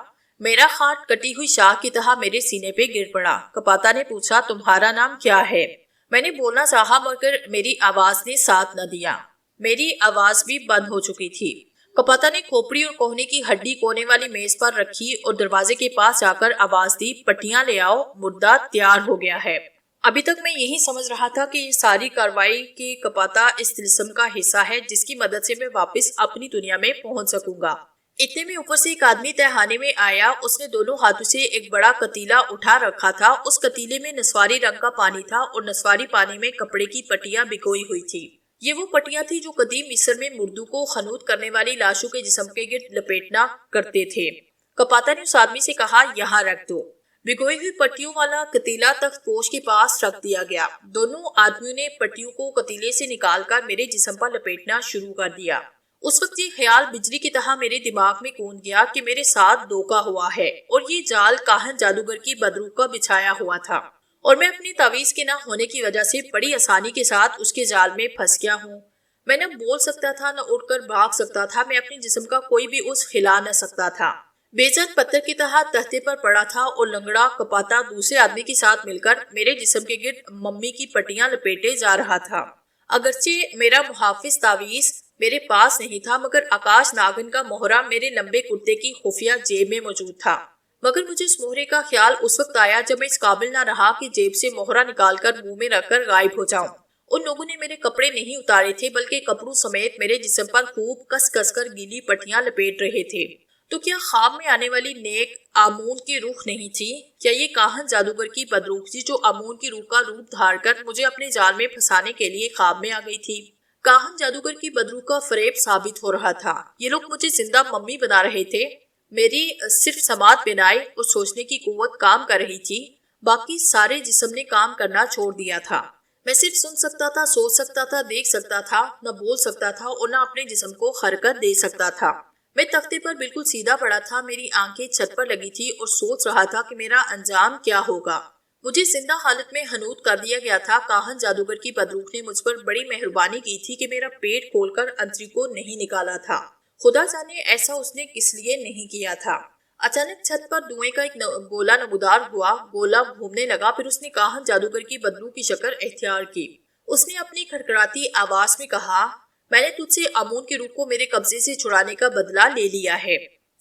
میرا ہاتھ کٹی ہوئی شاہ کی طرح میرے سینے پہ گر پڑا. کپاتا نے پوچھا, تمہارا نام کیا ہے؟ میں نے بولنا چاہا مگر میری آواز نے ساتھ نہ دیا. میری آواز بھی بند ہو چکی تھی. کپاتا نے کھوپڑی اور کوہنی کی ہڈی کونے والی میز پر رکھی اور دروازے کے پاس جا کر آواز دی, پٹیاں لے آؤ, مردہ تیار ہو گیا ہے. ابھی تک میں یہی سمجھ رہا تھا کہ یہ ساری کاروائی کی کپاتا اس طلسم کا حصہ ہے جس کی مدد سے میں واپس اپنی دنیا میں پہنچ سکوں گا. اتنے میں اوپر سے ایک آدمی تہانے میں آیا. اس نے دونوں ہاتھوں سے ایک بڑا کتیلا اٹھا رکھا تھا. اس کتیلے میں نسواری رنگ کا پانی تھا اور نسواری پانی میں کپڑے کی پٹیاں بکوئی ہوئی تھی. یہ وہ پٹیاں تھی جو قدیم مصر میں مردوں کو خنوط کرنے والی لاشوں کے جسم کے گرد لپیٹنا کرتے تھے. کپاتا نے اس آدمی سے کہا, یہاں رکھ دو. بگوئی ہوئی پٹیوں والا کتیلا تخت پوش کے پاس رکھ دیا گیا. دونوں آدمیوں نے پٹیوں کو کتیلے سے نکال کر میرے جسم پر لپیٹنا شروع کر دیا. اس وقت یہ خیال بجلی کی طرح میرے دماغ میں گونج گیا کہ میرے ساتھ دھوکا ہوا ہے اور یہ جال کاہن جادوگر کی بدروح کا بچھایا ہوا تھا اور میں اپنی تعویذ کے نہ ہونے کی وجہ سے بڑی آسانی کے ساتھ اس کے جال میں پھنس گیا ہوں. میں نہ بول سکتا تھا, نہ اٹھ کر بھاگ سکتا تھا. میں اپنے جسم کا کوئی بھی عضو ہلا نہ سکتا تھا. بے جان پتھر کی طرح تختے پر پڑا تھا اور لنگڑا کپاتا دوسرے آدمی کے ساتھ مل کر میرے جسم کے گرد ممی کی پٹیاں لپیٹے جا رہا تھا. اگرچہ میرا محافظ تعویذ میرے پاس نہیں تھا مگر آکاش ناگن کا مہرہ میرے لمبے کرتے کی خفیہ جیب میں موجود تھا. مگر مجھے اس مہرے کا خیال اس وقت آیا جب میں اس قابل نہ رہا کہ جیب سے مہرہ نکال کر منہ میں رکھ کر غائب ہو جاؤں. ان لوگوں نے میرے کپڑے نہیں اتارے تھے بلکہ کپڑوں سمیت میرے جسم پر خوب کس کس کر گیلی پٹیاں لپیٹ رہے تھے. تو کیا خواب میں آنے والی نیک آمون کی روح نہیں تھی؟ کیا یہ کاہن جادوگر کی بدروح تھی جو آمون کی روح کا روپ دھار کر مجھے اپنے جال میں پھنسانے کے لیے خواب میں آ گئی تھی؟ کاہن جادوگر کی بدروح کا فریب ثابت ہو رہا تھا. یہ لوگ مجھے زندہ ممی بنا رہے تھے. میری صرف سماعت بینائی اور سوچنے کی قوت کام کر رہی تھی. باقی سارے جسم نے کام کرنا چھوڑ دیا تھا. میں صرف سن سکتا تھا, سوچ سکتا تھا, دیکھ سکتا تھا, نہ بول سکتا تھا اور نہ اپنے جسم کو حرکت دے سکتا تھا. میں تختے پر بالکل سیدھا پڑا تھا. میری آنکھیں چھت پر لگی تھی اور سوچ رہا تھا کہ میرا انجام کیا ہوگا. مجھے زندہ حالت میں حنوط کر دیا گیا تھا. کاہن جادوگر کی بدروح نے مجھ پر بڑی مہربانی کی تھی کہ میرا پیٹ کھول کر انتری کو نہیں نکالا تھا. خدا جانے ایسا اس نے کس لیے نہیں کیا تھا. اچانک چھت پر دھوئیں کا ایک گولا نمودار ہوا. گولا گھومنے لگا. پھر اس نے کاہن جادوگر کی بدروح کی شکل اختیار کی. اس نے اپنی کھڑکھڑاتی آواز میں کہا, میں نے تجھ سے آمون کی روح کو میرے قبضے سے چھڑانے کا بدلہ لے لیا ہے.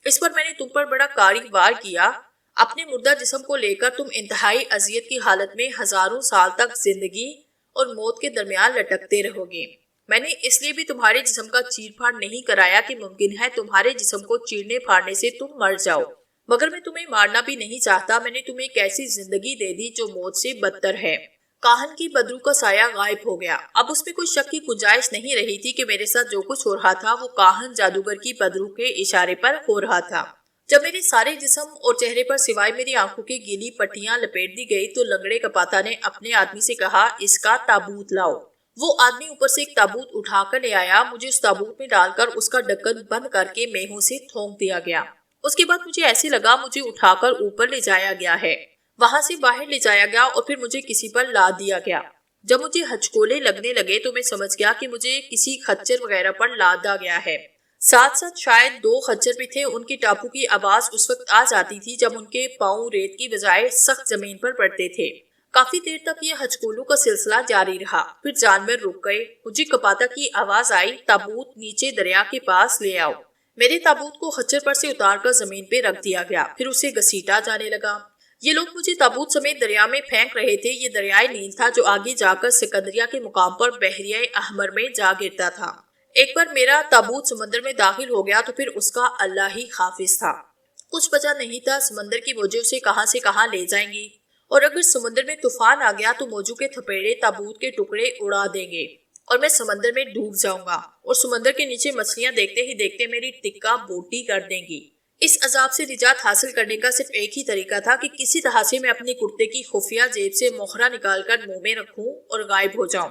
اس پر میں نے تم پر بڑا کاری وار کیا. اپنے مردہ جسم کو لے کر تم انتہائی اذیت کی حالت میں ہزاروں سال تک زندگی اور موت کے درمیان لٹکتے رہو گے. میں نے اس لیے بھی تمہارے جسم کا چیر پھاڑ نہیں کرایا کہ ممکن ہے تمہارے جسم کو چیرنے پھاڑنے سے تم مر جاؤ. مگر میں تمہیں مارنا بھی نہیں چاہتا. میں نے تمہیں ایک ایسی زندگی دے دی جو موت سے بدتر ہے. کاہن کی بدروح کا سایہ غائب ہو گیا. اب اس میں کوئی شک کی گنجائش نہیں رہی تھی کہ میرے ساتھ جو کچھ ہو رہا تھا وہ کاہن جادوگر کی بدروح کے اشارے پر ہو رہا تھا. جب میرے سارے جسم اور چہرے پر سوائے میری آنکھوں کی گیلی پٹیاں لپیٹ دی گئی تو لنگڑے کپاتا نے اپنے آدمی سے کہا, اس کا تابوت لاؤ. وہ آدمی اوپر سے ایک تابوت اٹھا کر لے آیا. مجھے اس تابوت میں ڈال کر اس کا ڈھکن بند کر کے میہوں سے تھونک دیا گیا. اس کے بعد مجھے ایسے لگا مجھے اٹھا کر اوپر لے جایا گیا ہے. وہاں سے باہر لے جایا گیا اور پھر مجھے کسی پر لاد دیا گیا. جب مجھے ہچکولے لگنے لگے تو میں سمجھ گیا کہ مجھے کسی خچر وغیرہ پر لادا گیا ہے. ساتھ ساتھ شاید 2 خچر بھی تھے. ان کی ٹاپو کی آواز اس وقت آ جاتی تھی جب ان کے پاؤں ریت کی بجائے سخت زمین پر پڑتے تھے. کافی دیر تک یہ ہچکولوں کا سلسلہ جاری رہا. پھر جانور رک گئے. مجھے کپاتا کی آواز آئی, تابوت نیچے دریا کے پاس لے آؤ. میرے تابوت کو خچر پر سے اتار کر زمین پہ رکھ دیا گیا. پھر اسے گھسیٹا جانے لگا. یہ لوگ مجھے تابوت سمیت دریا میں پھینک رہے تھے. یہ دریائے نیل تھا جو آگے جا کر سکندریہ کے مقام پر بحریہ احمر میں جا گرتا تھا. ایک بار میرا تابوت سمندر میں داخل ہو گیا تو پھر اس کا اللہ ہی حافظ تھا. کچھ بچا نہیں تھا. سمندر کی موجیں اسے کہاں سے کہاں لے جائیں گی اور اگر سمندر میں طوفان آ گیا تو موجوں کے تھپیڑے تابوت کے ٹکڑے اڑا دیں گے اور میں سمندر میں ڈوب جاؤں گا اور سمندر کے نیچے مچھلیاں دیکھتے ہی دیکھتے میری ٹکا بوٹی کر دیں گی. اس عذاب سے نجات حاصل کرنے کا صرف ایک ہی طریقہ تھا کہ کسی طرح سے میں اپنے کرتے کی خفیہ جیب سے مہرہ نکال کر منہ میں رکھوں اور غائب ہو جاؤں.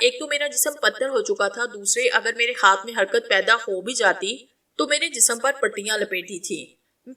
ایک تو میرا جسم پتھر ہو چکا تھا، دوسرے اگر میرے ہاتھ میں حرکت پیدا ہو بھی جاتی تو میرے جسم پر پٹیاں لپیٹی تھی۔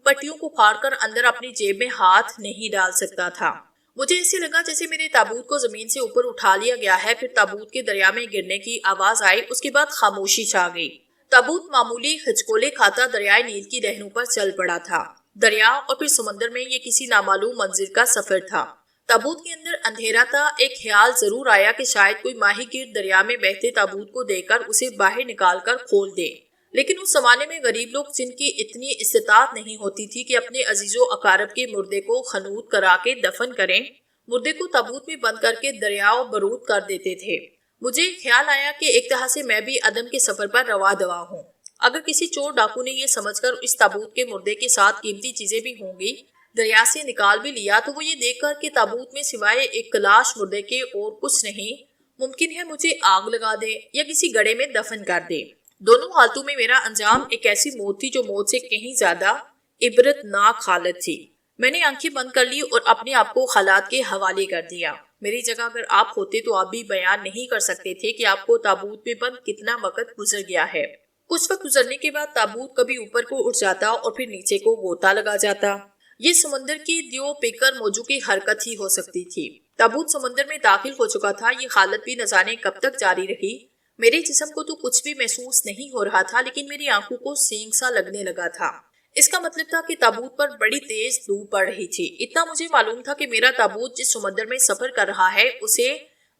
پٹیوں کو پھاڑ کر اندر اپنی جیب میں ہاتھ نہیں ڈال سکتا تھا۔ مجھے ایسے لگا جیسے میرے تابوت کو زمین سے اوپر اٹھا لیا گیا ہے۔ پھر تابوت کے دریا میں گرنے کی آواز آئی، اس کے بعد خاموشی چھا گئی۔ تابوت معمولی ہچکولے کھاتا دریائے نیل کی لہروں پر چل پڑا تھا۔ دریا اور پھر سمندر میں یہ کسی نامعلوم منزل کا سفر تھا۔ تابوت کے اندر اندھیرا تھا۔ ایک خیال ضرور آیا کہ شاید کوئی ماہی گیر دریا میں بہتے تابوت کو دیکھ کر اسے باہر نکال کر کھول دے، لیکن اس زمانے میں غریب لوگ جن کی اتنی استطاعت نہیں ہوتی تھی کہ اپنے عزیز و اقارب کے مردے کو خنود کرا کے دفن کریں، مردے کو تابوت میں بند کر کے دریا برود کر دیتے تھے۔ مجھے خیال آیا کہ ایک طرح سے میں بھی عدم کے سفر پر رواں دواں ہوں۔ اگر کسی چور ڈاکو نے یہ سمجھ کر اس تابوت کے مردے کے ساتھ قیمتی چیزیں بھی ہوں گی دریا سے نکال بھی لیا، تو وہ یہ دیکھ کر کہ تابوت میں سوائے ایک لاش مردے کے اور کچھ نہیں، ممکن ہے مجھے آگ لگا دے یا کسی گڑھے میں دفن کر دے۔ دونوں حالتوں میں میرا انجام ایک ایسی موت تھی جو موت سے کہیں زیادہ عبرتناک حالت تھی۔ میں نے آنکھیں بند کر لی اور اپنے آپ کو حالات کے حوالے کر دیا۔ میری جگہ اگر آپ ہوتے تو آپ بھی بیان نہیں کر سکتے تھے کہ آپ کو تابوت میں بند کتنا وقت گزر گیا ہے۔ کچھ وقت گزرنے کے بعد تابوت کبھی اوپر کو اٹھ جاتا اور پھر نیچے کو غوطہ لگا جاتا۔ یہ سمندر کی دیو پیکر موجوں کی حرکت ہی ہو سکتی تھی۔ تابوت سمندر میں داخل ہو چکا تھا۔ یہ حالت بھی نہ جانے کب تک جاری رہی۔ میرے جسم کو تو کچھ بھی محسوس نہیں ہو رہا تھا، لیکن میری آنکھوں کو سینگ سا لگنے لگا تھا۔ اس کا مطلب تھا کہ تابوت پر بڑی تیز دھوپ پڑ رہی تھی۔ اتنا مجھے معلوم تھا کہ میرا تابوت جس سمندر میں سفر کر رہا ہے اسے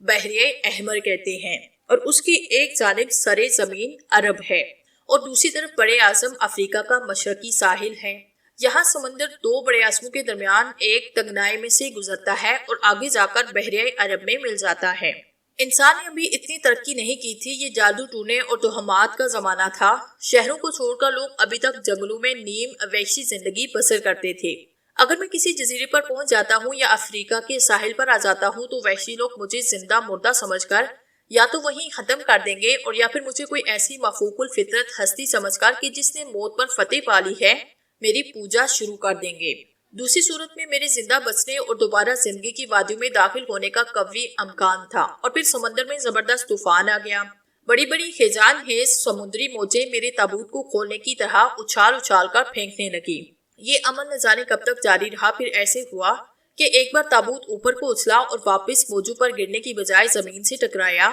بحر احمر کہتے ہیں، اور اس کی ایک جانب سرے زمین عرب ہے اور دوسری طرف بڑے اعظم افریقہ کا مشرقی ساحل ہے۔ یہاں سمندر دو بڑے اعظموں کے درمیان ایک تنگنائی میں سے گزرتا ہے اور آگے جا کر بحر عرب میں مل جاتا ہے۔ انسان نے ابھی اتنی ترقی نہیں کی تھی۔ یہ جادو ٹونے اور توہمات کا زمانہ تھا۔ شہروں کو چھوڑ کر لوگ ابھی تک جنگلوں میں نیم وحشی زندگی بسر کرتے تھے۔ اگر میں کسی جزیرے پر پہنچ جاتا ہوں یا افریقہ کے ساحل پر آ جاتا ہوں تو وحشی لوگ مجھے زندہ مردہ سمجھ کر یا تو وہیں ختم کر دیں گے اور یا پھر مجھے کوئی ایسی مفوق الفطرت ہستی سمجھ کر کہ جس نے موت پر فتح پا لی ہے میری پوجا شروع کر دیں گے۔ دوسری صورت میں میرے زندہ بچنے اور دوبارہ زندگی کی وادیوں میں داخل ہونے کا قوی امکان تھا۔ اور پھر سمندر میں زبردست طوفان آ گیا۔ بڑی بڑی خیزان خیز سمندری موجیں میرے تابوت کو کھولنے کی طرح اچھال اچھال کر پھینکنے لگی۔ یہ عمل نہ جانے کب تک جاری رہا۔ پھر ایسے ہوا کہ ایک بار تابوت اوپر کو اچھلا اور واپس موجوں پر گرنے کی بجائے زمین سے ٹکرایا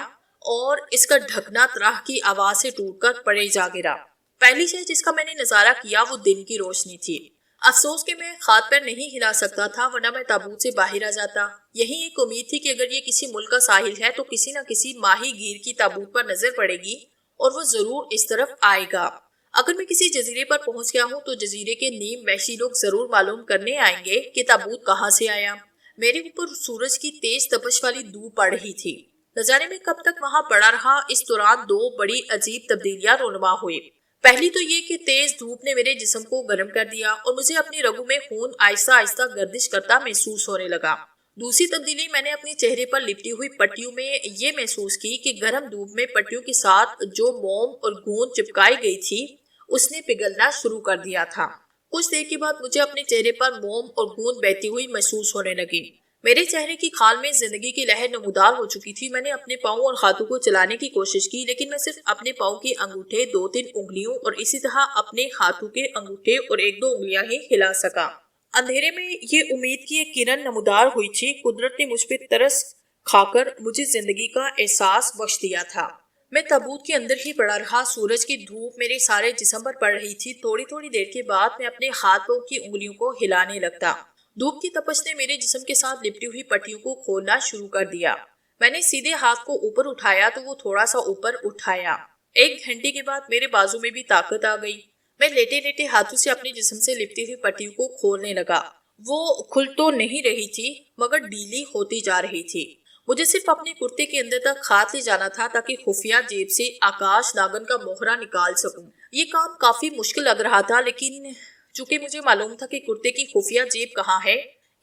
اور اس کا ڈھکنا تراہ کی آواز سے ٹوٹ کر پڑے جا گرا۔ پہلی شے جس کا میں نے نظارہ کیا وہ دن کی روشنی تھی۔ افسوس کہ میں ہاتھ پیر نہیں ہلا سکتا تھا، ورنہ میں تابوت سے باہر آ جاتا۔ یہی ایک امید تھی کہ اگر یہ کسی ملک کا ساحل ہے تو کسی نہ کسی ماہی گیر کی تابوت پر نظر پڑے گی اور وہ ضرور اس طرف آئے گا۔ اگر میں کسی جزیرے پر پہنچ گیا ہوں تو جزیرے کے نیم وحشی لوگ ضرور معلوم کرنے آئیں گے کہ تابوت کہاں سے آیا۔ میرے اوپر سورج کی تیز تپش والی دھوپ پڑ رہی تھی۔ نہ جانے میں کب تک وہاں پڑا رہا۔ اس دوران دو بڑی عجیب تبدیلیاں رونما ہوئی۔ پہلی تو یہ کہ تیز دھوپ نے میرے جسم کو گرم کر دیا اور مجھے اپنی رگوں میں خون آہستہ آہستہ گردش کرتا محسوس ہونے لگا۔ دوسری تبدیلی میں نے اپنے چہرے پر لپٹی ہوئی پٹیوں میں یہ محسوس کی کہ گرم دھوپ میں پٹیوں کے ساتھ جو موم اور گوند چپکائی گئی تھی اس نے پگھلنا شروع کر دیا تھا۔ کچھ دیر کے بعد مجھے اپنے چہرے پر موم اور گوند بہتی ہوئی محسوس ہونے لگی۔ میرے چہرے کی کھال میں زندگی کی لہر نمودار ہو چکی تھی۔ میں نے اپنے پاؤں اور ہاتھوں کو چلانے کی کوشش کی، لیکن میں صرف اپنے پاؤں کے انگوٹھے، 2-3 انگلیوں اور اسی طرح اپنے ہاتھوں کے انگوٹھے اور 1-2 انگلیاں ہی ہلا سکا۔ اندھیرے میں یہ امید کی ایک کرن نمودار ہوئی تھی۔ قدرت نے مجھ پہ ترس کھا کر مجھے زندگی کا احساس بخش دیا تھا۔ میں تابوت کے اندر ہی پڑا رہا۔ سورج کی دھوپ میرے سارے جسم پر پڑ رہی تھی۔ تھوڑی تھوڑی دیر کے بعد میں اپنے ہاتھ پاؤں کی انگلیوں کو ہلانے لگتا۔ دھوپ کی تپش نے میرے جسم کے ساتھ لپٹی ہوئی پٹیوں کو کھولنا شروع کر دیا۔ میں نے سیدھے ہاتھ کو اوپر اٹھایا تو وہ تھوڑا سا اوپر اٹھایا۔ 1 گھنٹے کے بعد میرے بازو میں بھی طاقت آ گئی۔ میں لیٹے لیٹے ہاتھوں سے اپنے جسم سے لپٹی ہوئی پٹیوں کو کھولنے لگا۔ وہ کھل تو نہیں رہی تھی مگر ڈھیلی ہوتی جا رہی تھی۔ مجھے صرف اپنے کرتے کے اندر تک ہاتھ لے جانا تھا تاکہ خفیہ جیب سے آکاش ناگن کا موہرا نکال سکوں۔ یہ کام کافی مشکل لگ رہا تھا، لیکن چونکہ مجھے معلوم تھا کہ کرتے کی خفیہ جیب کہاں ہے،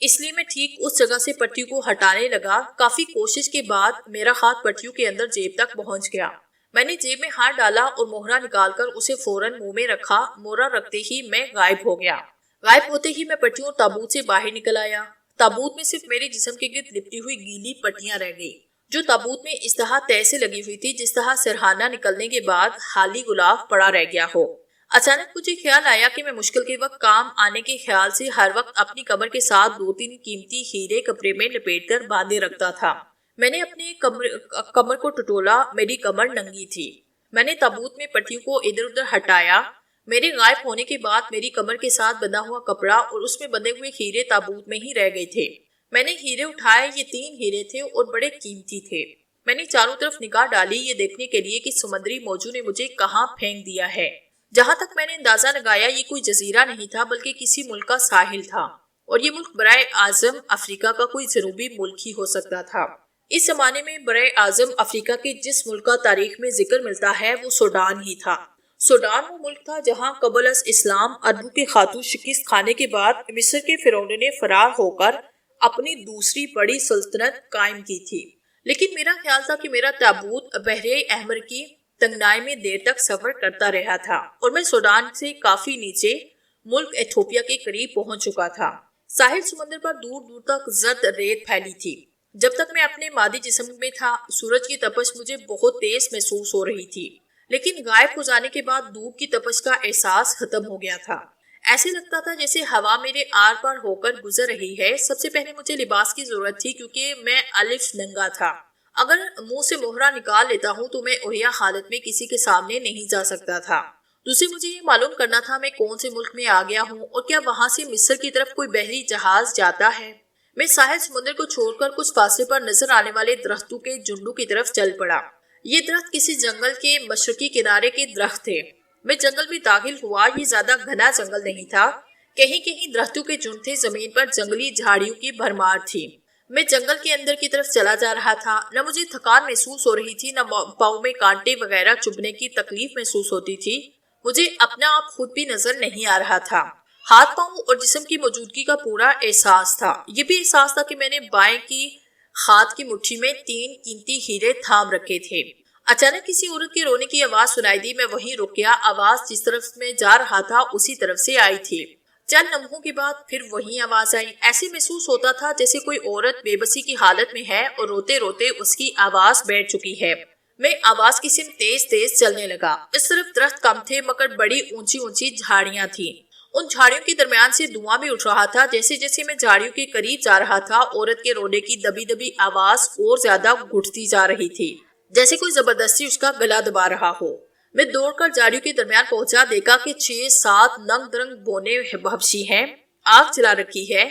اس لیے میں ٹھیک اس جگہ سے پٹیوں کو ہٹانے لگا۔ کافی کوشش کے بعد میرا ہاتھ پٹیوں کے اندر جیب تک پہنچ گیا۔ میں نے جیب میں ہاتھ ڈالا اور موہرا نکال کر اسے فوراً منہ میں رکھا۔ موہرا رکھتے ہی میں غائب ہو گیا۔ غائب ہوتے ہی میں پٹیوں اور تابوت سے باہر نکل آیا۔ تابوت میں صرف میرے جسم کے گرد لپٹی ہوئی گیلی پٹیاں رہ گئی، جو تابوت میں اس طرح تہ سے لگی ہوئی تھی جس طرح سرہانہ نکلنے کے بعد خالی غلاف پڑا رہ گیا ہو۔ اچانک مجھے خیال آیا کہ میں مشکل کے وقت کام آنے کے خیال سے ہر وقت اپنی کمر کے ساتھ 2-3 قیمتی ہیرے کپڑے میں لپیٹ کر باندھے رکھتا تھا۔ میں نے اپنے کمر کو ٹٹولا، میری کمر ننگی تھی۔ میں نے تابوت میں پٹیوں کو ادھر ادھر ہٹایا۔ میرے غائب ہونے کے بعد میری کمر کے ساتھ بندھا ہوا کپڑا اور اس میں بندھے ہوئے ہیرے تابوت میں ہی رہ گئے تھے۔ میں نے ہیرے اٹھائے، یہ 3 ہیرے تھے اور بڑے قیمتی تھے۔ میں نے چاروں طرف نگاہ ڈالی یہ دیکھنے کے لیے کہ سمندری موجوں نے مجھے کہاں پھینک دیا ہے۔ جہاں تک میں نے اندازہ لگایا یہ کوئی جزیرہ نہیں تھا بلکہ کسی ملک کا ساحل تھا، اور یہ ملک برائے اعظم افریقہ کا کوئی جنوبی ملک ہی ہو سکتا تھا۔ اس زمانے میں برائے اعظم افریقہ کے جس ملک کا تاریخ میں ذکر ملتا ہے وہ سوڈان ہی تھا۔ سوڈان وہ ملک تھا جہاں قبل از اسلام عربوں کے خاتون شکست کھانے کے بعد مصر کے فرعونوں نے فرار ہو کر اپنی دوسری بڑی سلطنت قائم کی تھی۔ لیکن میرا خیال تھا کہ میرا تابوت بحر احمر کی تنگنائی میں دیر تک سفر کرتا رہا تھا اور میں سوڈان سے کافی نیچے ملک ایتھوپیا کے قریب پہنچ چکا تھا۔ ساحل سمندر پر دور دور تک زرد ریت پھیلی تھی۔ جب تک میں اپنے مادی جسم میں تھا سورج کی تپش مجھے بہت تیز محسوس ہو رہی تھی، لیکن غائب ہو جانے کے بعد دھوپ کی تپش کا احساس ختم ہو گیا تھا۔ ایسے لگتا تھا جیسے ہوا میرے آر پار ہو کر گزر رہی ہے۔ سب سے پہلے مجھے لباس کی ضرورت تھی کیونکہ میں الف ننگا تھا۔ اگر منہ سے مہرہ نکال لیتا ہوں تو میں احیا حالت میں کسی کے سامنے نہیں جا سکتا تھا۔ دوسری مجھے یہ معلوم کرنا تھا میں کون سے ملک میں آ گیا ہوں اور کیا وہاں سے مصر کی طرف کوئی بحری جہاز جاتا ہے۔ میں ساحل سمندر کو چھوڑ کر کچھ فاصلے پر نظر آنے والے درختوں کے جھنڈوں کی طرف چل پڑا۔ یہ درخت کسی جنگل کے مشرقی کنارے کے درخت تھے۔ میں جنگل میں داخل ہوا۔ یہ زیادہ گھنا جنگل نہیں تھا، کہیں کہیں درختوں کے جھنڈ تھے، زمین پر جنگلی جھاڑیوں کی بھرمار تھی۔ میں جنگل کے اندر کی طرف چلا جا رہا تھا۔ نہ مجھے تھکان محسوس ہو رہی تھی، نہ پاؤں میں کانٹے وغیرہ چبھنے کی تکلیف محسوس ہوتی تھی۔ مجھے اپنا آپ خود بھی نظر نہیں آ رہا تھا۔ ہاتھ پاؤں اور جسم کی موجودگی کا پورا احساس تھا۔ یہ بھی احساس تھا کہ میں نے بائیں کی ہاتھ کی مٹھی میں 3 قیمتی ہیرے تھام رکھے تھے۔ اچانک کسی عورت کے رونے کی آواز سنائی دی۔ میں وہیں رک گیا۔ آواز جس طرف میں جا رہا تھا اسی طرف سے آئی تھی۔ چند لمحوں کے بعد پھر وہی آواز آئی۔ ایسے محسوس ہوتا تھا جیسے کوئی عورت بے بسی کی حالت میں ہے اور روتے روتے اس کی آواز بیٹھ چکی ہے۔ میں آواز کی سمت تیز تیز چلنے لگا۔ اس طرف درخت کم تھے مگر بڑی اونچی اونچی جھاڑیاں تھیں۔ ان جھاڑیوں کے درمیان سے دھواں بھی اٹھ رہا تھا۔ جیسے جیسے میں جھاڑیوں کے قریب جا رہا تھا عورت کے رونے کی دبی دبی آواز اور زیادہ گھٹتی جا رہی تھی، جیسے کوئی زبردستی اس کا گلا دبا رہا ہو۔ میں دوڑ کر جھاڑیوں کے درمیان پہنچا، دیکھا کہ 6-7 ننگ درنگ بونے حبشی ہیں، آگ جلا رکھی ہے۔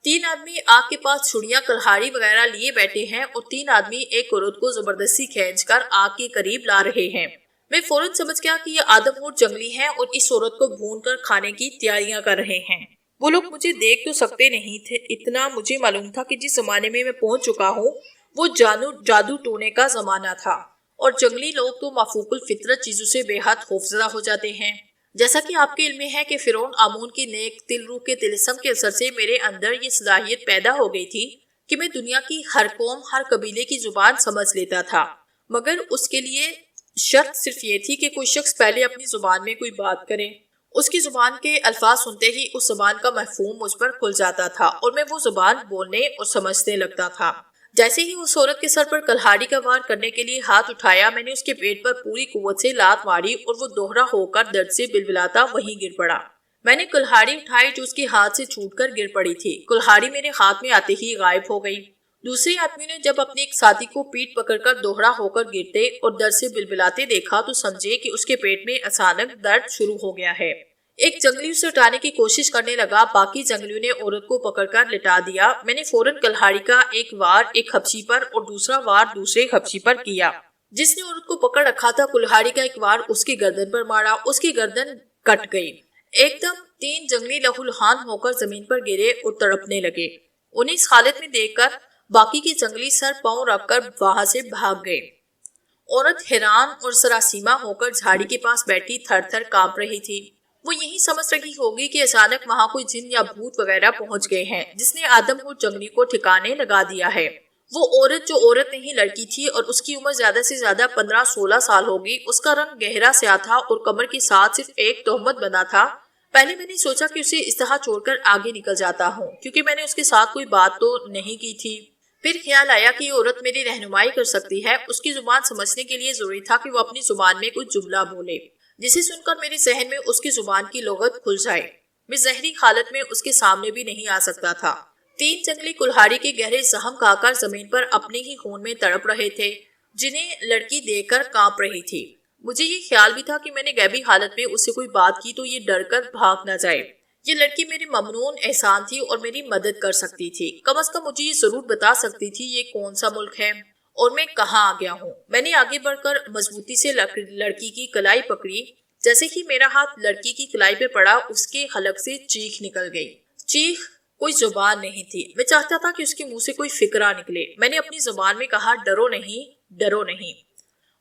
3 آدمی آگ کے پاس چھڑیاں کلہاڑی وغیرہ لیے بیٹھے ہیں اور 3 آدمی ایک عورت کو زبردستی کھینچ کر آگ کے قریب لا رہے ہیں۔ میں فوراً سمجھ گیا کہ یہ آدم اور جنگلی ہیں اور اس عورت کو بھون کر کھانے کی تیاریاں کر رہے ہیں۔ وہ لوگ مجھے دیکھ تو سکتے نہیں تھے، اتنا مجھے معلوم تھا کہ جس زمانے میں میں پہنچ چکا ہوں وہ جادو ٹونے کا زمانہ تھا، اور جنگلی لوگ تو مافوق الفطرت چیزوں سے بے حد خوفزدہ ہو جاتے ہیں۔ جیسا کہ آپ کے علم میں ہے کہ فرعون آمون کی نیک دل روح کے طلسم کے اثر سے میرے اندر یہ صلاحیت پیدا ہو گئی تھی کہ میں دنیا کی ہر قوم، ہر قبیلے کی زبان سمجھ لیتا تھا، مگر اس کے لیے شرط صرف یہ تھی کہ کوئی شخص پہلے اپنی زبان میں کوئی بات کرے۔ اس کی زبان کے الفاظ سنتے ہی اس زبان کا مفہوم مجھ پر کھل جاتا تھا اور میں وہ زبان بولنے اور سمجھنے لگتا تھا۔ جیسے ہی اس عورت کے سر پر کلہاڑی کا وار کرنے کے لیے ہاتھ اٹھایا، میں نے اس کے پیٹ پر پوری قوت سے لات ماری اور وہ دوہرا ہو کر درد سے بلبلاتا وہیں گر پڑا۔ میں نے کلہاڑی اٹھائی جو اس کے ہاتھ سے چھوٹ کر گر پڑی تھی۔ کلہاڑی میرے ہاتھ میں آتے ہی غائب ہو گئی۔ دوسرے آدمی نے جب اپنے ایک ساتھی کو پیٹ پکڑ کر دوہرا ہو کر گرتے اور درد سے بلبلاتے دیکھا تو سمجھے کہ اس کے پیٹ میں اچانک درد شروع ہو گیا ہے۔ ایک جنگلی اسے اٹھانے کی کوشش کرنے لگا، باقی جنگلیوں نے عورت کو پکڑ کر لٹا دیا۔ میں نے فوراً کلہاڑی کا ایک وار ایک حبشی پر اور دوسرا وار دوسرے حبشی پر کیا۔ جس نے عورت کو پکڑ رکھا تھا کلہاڑی کا ایک وار اس کی گردن پر مارا، اس کی گردن کٹ گئی۔ ایک دم 3 جنگلی لہولہان ہو کر زمین پر گرے اور تڑپنے لگے۔ انہیں اس حالت میں دیکھ کر باقی کے جنگلی سر پاؤں رکھ کر وہاں سے بھاگ گئے۔ عورت حیران اور سراسیمہ ہو کر جھاڑی کے پاس بیٹھی تھر تھر کانپ رہی تھی۔ وہ یہی سمجھ رہی ہوگی کہ اچانک وہاں کوئی جن یا بھوت وغیرہ پہنچ گئے ہیں جس نے آدم اور جنگلی کو ٹھکانے لگا دیا ہے۔ وہ عورت جو عورت نہیں لڑکی تھی اور اس کی عمر زیادہ سے زیادہ 15-16 سال ہوگی، اس کا رنگ گہرا سیاہ تھا اور کمر کے ساتھ صرف ایک تہمت بنا تھا پہلے میں نے سوچا کہ اسے اس طرح چھوڑ کر آگے نکل جاتا ہوں، کیونکہ میں نے اس کے ساتھ کوئی بات تو نہیں کی تھی۔ پھر خیال آیا کہ یہ عورت میری رہنمائی کر سکتی ہے۔ اس کی زبان سمجھنے کے لیے ضروری تھا کہ وہ اپنی زبان میں کوئی جملہ بولے جسے سن کر میرے ذہن میں اس کی زبان کی لغت کھل جائے۔ میں زہری حالت میں اس کے سامنے بھی نہیں آ سکتا تھا۔ 3 جنگلی کلہاڑی کے گہرے زخم کھا کر زمین پر اپنے ہی خون میں تڑپ رہے تھے، جنہیں لڑکی دیکھ کر کانپ رہی تھی۔ مجھے یہ خیال بھی تھا کہ میں نے غیبی حالت میں اس سے کوئی بات کی تو یہ ڈر کر بھاگ نہ جائے۔ یہ لڑکی میری ممنون احسان تھی اور میری مدد کر سکتی تھی۔ کم از کم مجھے یہ ضرور بتا سکتی تھی یہ کون سا ملک ہے اور میں کہاں آ گیا ہوں۔ میں نے آگے بڑھ کر مضبوطی سے لڑکی کی کلائی پکڑی۔ جیسے ہی میرا ہاتھ لڑکی کی کلائی پہ پڑا، اس کے حلق سے چیخ نکل گئی۔ چیخ کوئی زبان نہیں تھی۔ میں چاہتا تھا کہ اس کے منہ سے کوئی فقرہ نکلے۔ میں نے اپنی زبان میں کہا، ڈرو نہیں، ڈرو نہیں۔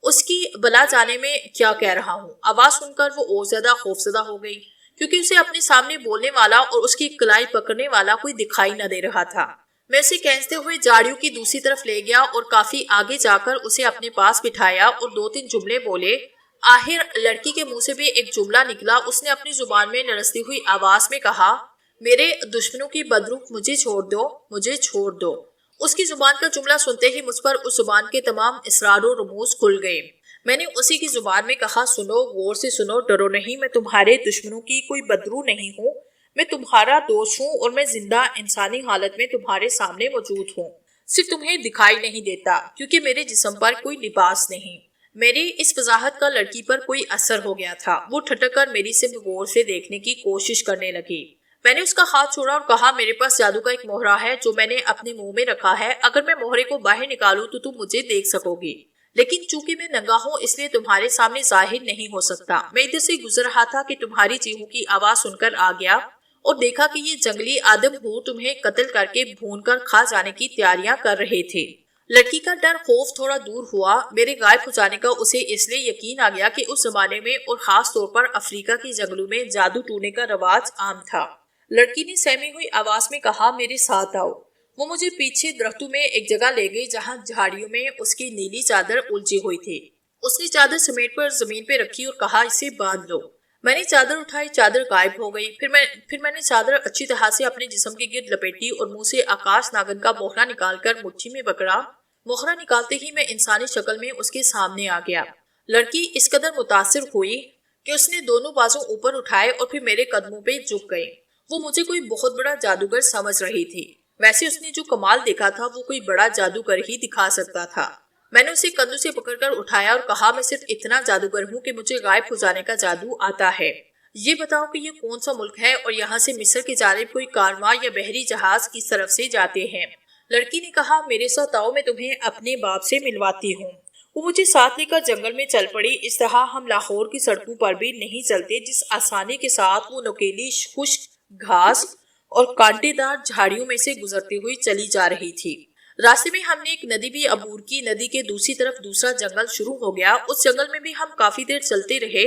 اس کی بلا جانے میں کیا کہہ رہا ہوں۔ آواز سن کر وہ اور زیادہ خوفزدہ ہو گئی، کیونکہ اسے اپنے سامنے بولنے والا اور اس کی کلائی پکڑنے والا کوئی دکھائی نہ دے رہا تھا۔ میں اسے کھینچتے ہوئے جھاڑیوں کی دوسری طرف لے گیا اور کافی آگے جا کر اسے اپنے پاس بٹھایا اور 2-3 جملے بولے۔ آخر لڑکی کے منہ سے بھی ایک جملہ نکلا۔ اس نے اپنی زبان میں لرزتی ہوئی آواز میں کہا، میرے دشمنوں کی بدروح، مجھے چھوڑ دو، مجھے چھوڑ دو۔ اس کی زبان کا جملہ سنتے ہی مجھ پر اس زبان کے تمام اسرار و رموز کھل گئے۔ میں نے اسی کی زبان میں کہا، سنو، غور سے سنو، ڈرو نہیں، میں تمہارے دشمنوں کی کوئی بدروح نہیں ہوں، میں تمہارا دوست ہوں اور میں زندہ انسانی حالت میں تمہارے سامنے موجود ہوں۔ صرف تمہیں دکھائی نہیں دیتا کیونکہ میرے جسم پر کوئی لباس نہیں۔ میری اس وضاحت کا لڑکی پر کوئی اثر ہو گیا تھا۔ وہ ٹھٹک کر میری صرف غور سے دیکھنے کی کوشش کرنے لگی۔ میں نے اس کا ہاتھ چھوڑا اور کہا، میرے پاس جادو کا ایک مہرہ ہے جو میں نے اپنے منہ میں رکھا ہے۔ اگر میں مہرے کو باہر نکالوں تو تم مجھے دیکھ سکو گی، لیکن چونکہ میں ننگا ہوں اس لیے تمہارے سامنے ظاہر نہیں ہو سکتا۔ میں ادھر سے گزر رہا تھا کہ تمہاری چیخوں کی آواز سن کر آ گیا اور دیکھا کہ یہ جنگلی آدم ہو تمہیں قتل کر کے بھون کر کھا جانے کی تیاریاں کر رہے تھے۔ لڑکی کا ڈر خوف تھوڑا دور ہوا۔ میرے غائب ہو جانے کا اسے اس لیے یقین آ گیا کہ اس زمانے میں اور خاص طور پر افریقہ کے جنگلوں میں جادو ٹونے کا رواج عام تھا۔ لڑکی نے سہمی ہوئی آواز میں کہا، میرے ساتھ آؤ۔ وہ مجھے پیچھے درختوں میں ایک جگہ لے گئی جہاں جھاڑیوں میں اس کی نیلی چادر الجھی ہوئی تھی۔ اس نے چادر سمیٹ پر زمین پہ رکھی اور کہا، اسے باندھ لو۔ میں نے چادر اٹھائی، چادر غائب ہو گئی۔ پھر میں نے چادر اچھی طرح سے اپنے جسم کے گرد لپیٹی اور منہ سے آکاش ناگن کا موہرا نکال کر مٹھی میں پکڑا۔ موہرا نکالتے ہی میں انسانی شکل میں اس کے سامنے آ گیا۔ لڑکی اس قدر متاثر ہوئی کہ اس نے دونوں بازو اوپر اٹھائے اور پھر میرے قدموں پہ جھک گئی۔ وہ مجھے کوئی بہت بڑا جادوگر سمجھ رہی تھی۔ ویسے اس نے جو کمال دیکھا تھا وہ کوئی بڑا جادوگر ہی دکھا سکتا تھا۔ میں نے اسے کندھوں سے پکڑ کر اٹھایا اور کہا، میں صرف اتنا جادوگر ہوں کہ مجھے غائب ہو جانے کا جادو آتا ہے۔ یہ بتاؤ کہ یہ کون سا ملک ہے اور یہاں سے مصر کی جانب کوئی کارواں یا بحری جہاز کس طرف سے جاتے ہیں؟ لڑکی نے کہا، میرے ساتھ آؤ، میں تمہیں اپنے باپ سے ملواتی ہوں۔ وہ مجھے ساتھ لے کر جنگل میں چل پڑی۔ اس طرح ہم لاہور کی سڑکوں پر بھی نہیں چلتے جس آسانی کے ساتھ وہ نوکیلی خشک گھاس اور کانٹے دار جھاڑیوں میں سے گزرتی ہوئی چلی جا رہی تھی۔ راستے میں ہم نے ایک ندی بھی عبور کی۔ ندی کے دوسری طرف دوسرا جنگل شروع ہو گیا۔ اس جنگل میں بھی ہم کافی دیر چلتے رہے۔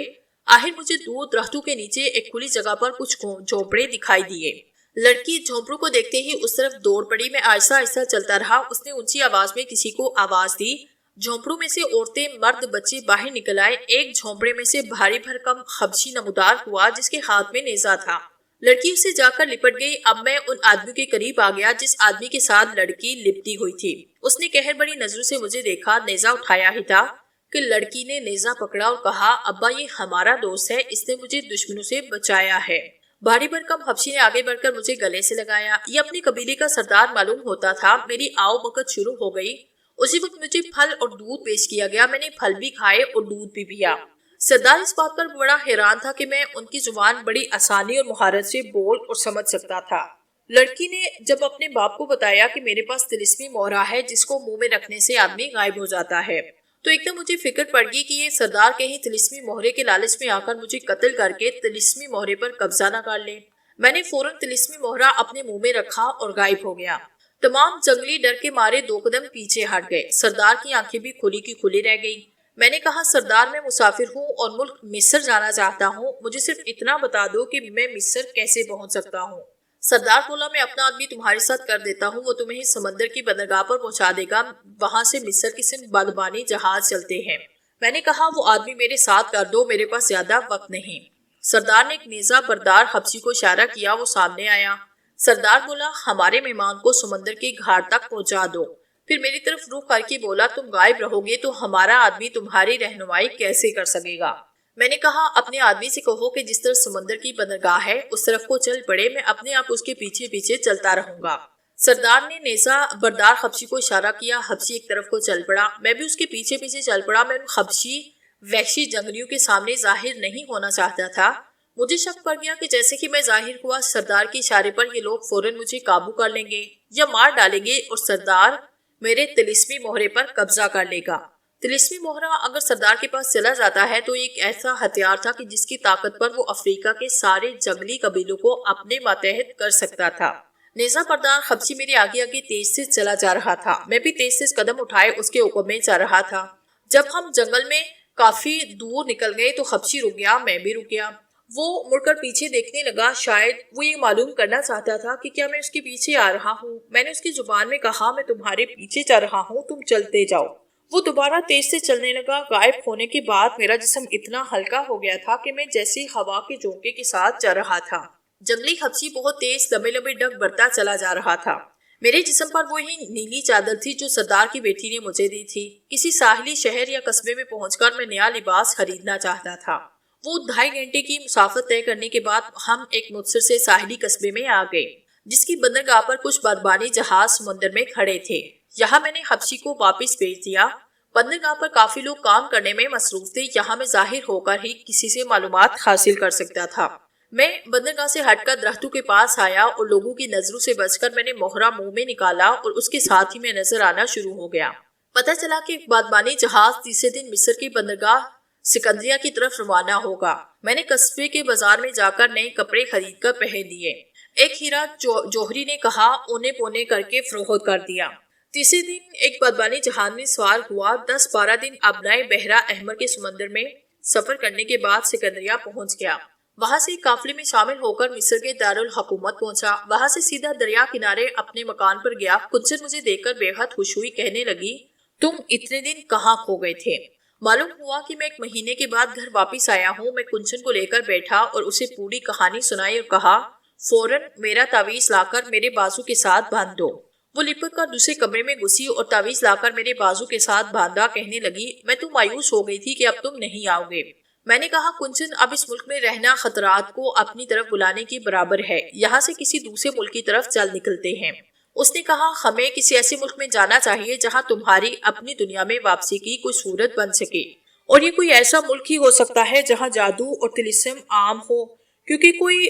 آخر مجھے 2 درختوں کے نیچے ایک کھلی جگہ پر کچھ جھونپڑے دکھائی دیے۔ لڑکی جھونپڑوں کو دیکھتے ہی اس طرف دوڑ پڑی۔ میں آہستہ آہستہ چلتا رہا۔ اس نے اونچی آواز میں کسی کو آواز دی۔ جھونپڑوں میں سے عورتیں، مرد، بچے باہر نکل آئے۔ ایک جھونپڑے میں سے بھاری بھرکم حبشی نمودار ہوا جس کے ہاتھ میں نیزہ تھا۔ لڑکی اسے جا کر لپٹ گئی۔ اب میں ان آدمیوں کے قریب آ گیا جس آدمی کے ساتھ لڑکی لپٹی ہوئی تھی۔ اس نے قہر بڑی نظروں سے مجھے دیکھا۔ نیزہ اٹھایا ہی تھا کہ لڑکی نے نیزہ پکڑا اور کہا، ابا یہ ہمارا دوست ہے، اس نے مجھے دشمنوں سے بچایا ہے۔ بھاری بھرکم حبشی نے آگے بڑھ کر مجھے گلے سے لگایا۔ یہ اپنی قبیلے کا سردار معلوم ہوتا تھا۔ میری آؤ بکت شروع ہو گئی۔ اسی وقت مجھے پھل اور دودھ پیش کیا گیا۔ میں نے پھل بھی کھائے اور دودھ بھی پیا۔ سردار اس بات پر بڑا حیران تھا کہ میں ان کی زبان بڑی آسانی اور مہارت سے بول اور سمجھ سکتا تھا۔ لڑکی نے جب اپنے باپ کو بتایا کہ میرے پاس طلسمی مہرہ ہے جس کو منہ میں رکھنے سے آدمی غائب ہو جاتا ہے، تو ایک دم مجھے فکر پڑ گئی کہ یہ سردار کہیں طلسمی مہرے کے لالچ میں آ کر مجھے قتل کر کے طلسمی مہرے پر قبضہ نہ کر لے۔ میں نے فوراً طلسمی مہرہ اپنے منہ میں رکھا اور غائب ہو گیا۔ تمام جنگلی ڈر کے مارے 2 قدم پیچھے ہٹ گئے۔ سردار کی آنکھیں بھی کھلی کی کھلی رہ گئی۔ میں نے کہا، سردار میں مسافر ہوں اور ملک مصر جانا چاہتا ہوں، مجھے صرف اتنا بتا دو کہ میں مصر کیسے پہنچ سکتا ہوں۔ سردار بولا، میں اپنا آدمی تمہارے ساتھ کر دیتا ہوں، وہ تمہیں سمندر کی بندرگاہ پر پہنچا دے گا، وہاں سے مصر کے صرف بادبانی جہاز چلتے ہیں۔ میں نے کہا، وہ آدمی میرے ساتھ کر دو، میرے پاس زیادہ وقت نہیں۔ سردار نے ایک نیزہ بردار حبشی کو اشارہ کیا، وہ سامنے آیا۔ سردار بولا، ہمارے مہمان کو سمندر کے گھاٹ تک پہنچا دو۔ پھر میری طرف رخ کر کے بولا، تم غائب رہو گے تو ہمارا آدمی تمہاری رہنمائی کیسے کر سکے گا؟ میں نے کہا، اپنے آدمی سے کہو کہ جس طرف سمندر کی بندرگاہ ہے اس طرف کو چل پڑے، میں اپنے آپ اس کے پیچھے پیچھے چلتا رہوں گا۔ سردار نے نیزہ بردار حبشی کو اشارہ کیا، حبشی ایک طرف کو چل پڑا، میں بھی اس کے پیچھے پیچھے چل پڑا۔ میں ان حبشی وحشی جنگلیوں کے سامنے ظاہر نہیں ہونا چاہتا تھا۔ مجھے شک پڑ گیا کہ جیسے کہ میں ظاہر ہوا، سردار کے اشارے پر یہ لوگ فوراً مجھے قابو کر لیں گے یا مار ڈالیں گے اور سردار میرے طلسمی مہرے پر قبضہ کر لے گا۔ طلسمی مہرہ اگر سردار کے پاس چلا جاتا ہے تو ایک ایسا ہتھیار تھا کہ جس کی طاقت پر وہ افریقہ کے سارے جنگلی قبیلوں کو اپنے ماتحت کر سکتا تھا۔ نیزہ بردار حبشی میرے آگے آگے تیز سے چلا جا رہا تھا، میں بھی تیز سے قدم اٹھائے اس کے حکم میں جا رہا تھا۔ جب ہم جنگل میں کافی دور نکل گئے تو حبشی رک گیا، میں بھی رک گیا۔ وہ مڑ کر پیچھے دیکھنے لگا، شاید وہ یہ معلوم کرنا چاہتا تھا کہ کیا میں اس کے پیچھے آ رہا ہوں۔ میں نے اس کی زبان میں کہا، میں تمہارے پیچھے جا رہا ہوں، تم چلتے جاؤ۔ وہ دوبارہ تیز سے چلنے لگا۔ غائب ہونے کے بعد میرا جسم اتنا ہلکا ہو گیا تھا کہ میں جیسے ہوا کے جھونکے کے ساتھ چل رہا تھا۔ جنگلی حبشی بہت تیز لمبے لمبے ڈگ بڑھتا چلا جا رہا تھا۔ میرے جسم پر وہی نیلی چادر تھی جو سردار کی بیٹی نے مجھے دی تھی۔ کسی ساحلی شہر یا قصبے میں پہنچ کر میں نیا لباس خریدنا چاہتا تھا۔ وہ 2.5 گھنٹے کی مسافت طے کرنے کے بعد ہم ایک مختصر سے ساحلی قصبے میں آ گئے جس کی بندرگاہ پر کچھ بادبانی جہاز سمندر میں کھڑے تھے۔ یہاں میں نے حبشی کو واپس بھیج دیا۔ بندرگاہ پر کافی لوگ کام کرنے میں مصروف تھے، یہاں میں ظاہر ہو کر ہی کسی سے معلومات حاصل کر سکتا تھا۔ میں بندرگاہ سے ہٹ کر درختوں کے پاس آیا اور لوگوں کی نظروں سے بچ کر میں نے مہرہ منہ میں نکالا اور اس کے ساتھ ہی میں نظر آنا شروع ہو گیا۔ پتہ چلا کہ ایک بادبانی جہاز تیسرے دن مصر کی بندرگاہ سکندریہ کی طرف روانہ ہوگا۔ میں نے قصبے کے بازار میں جا کر نئے کپڑے خرید کر پہن لیے۔ ایک ہیرا جوہری نے کہا، اونے پونے کر کے فروخت کر دیا۔ تیسرے دن ایک بادبانی جہاز میں سوار ہوا۔ 10-12 دن ابنائے بحرہ احمر کے سمندر میں سفر کرنے کے بعد سکندریہ پہنچ گیا۔ وہاں سے قافلے میں شامل ہو کر مصر کے دارالحکومت پہنچا۔ وہاں سے سیدھا دریا کنارے اپنے مکان پر گیا۔ کنچن مجھے دیکھ کر بے حد خوش ہوئی، کہنے لگی، تم اتنے دن کہاں کھو گئے تھے؟ معلوم ہوا کہ میں 1 مہینے کے بعد گھر واپس آیا ہوں۔ میں کنچن کو لے کر بیٹھا اور اسے پوری کہانی سنائی اور کہا، فوراً میرا تعویذ لا کر میرے بازو کے ساتھ باندھ دو۔ وہ لپٹ کر دوسرے کمرے میں گھسی اور تعویذ لا کر میرے بازو کے ساتھ باندھا، کہنے لگی، میں تو مایوس ہو گئی تھی کہ اب تم نہیں آؤ گے۔ میں نے کہا، کنچن، اب اس ملک میں رہنا خطرات کو اپنی طرف بلانے کے برابر ہے، یہاں سے کسی دوسرے ملک کی طرف چل نکلتے ہیں۔ اس نے کہا، ہمیں کسی ایسے ملک میں جانا چاہیے جہاں تمہاری اپنی دنیا میں واپسی کی کوئی صورت بن سکے، اور یہ کوئی ایسا ملک ہی ہو سکتا ہے جہاں جادو اور طلسم عام ہو، کیونکہ کوئی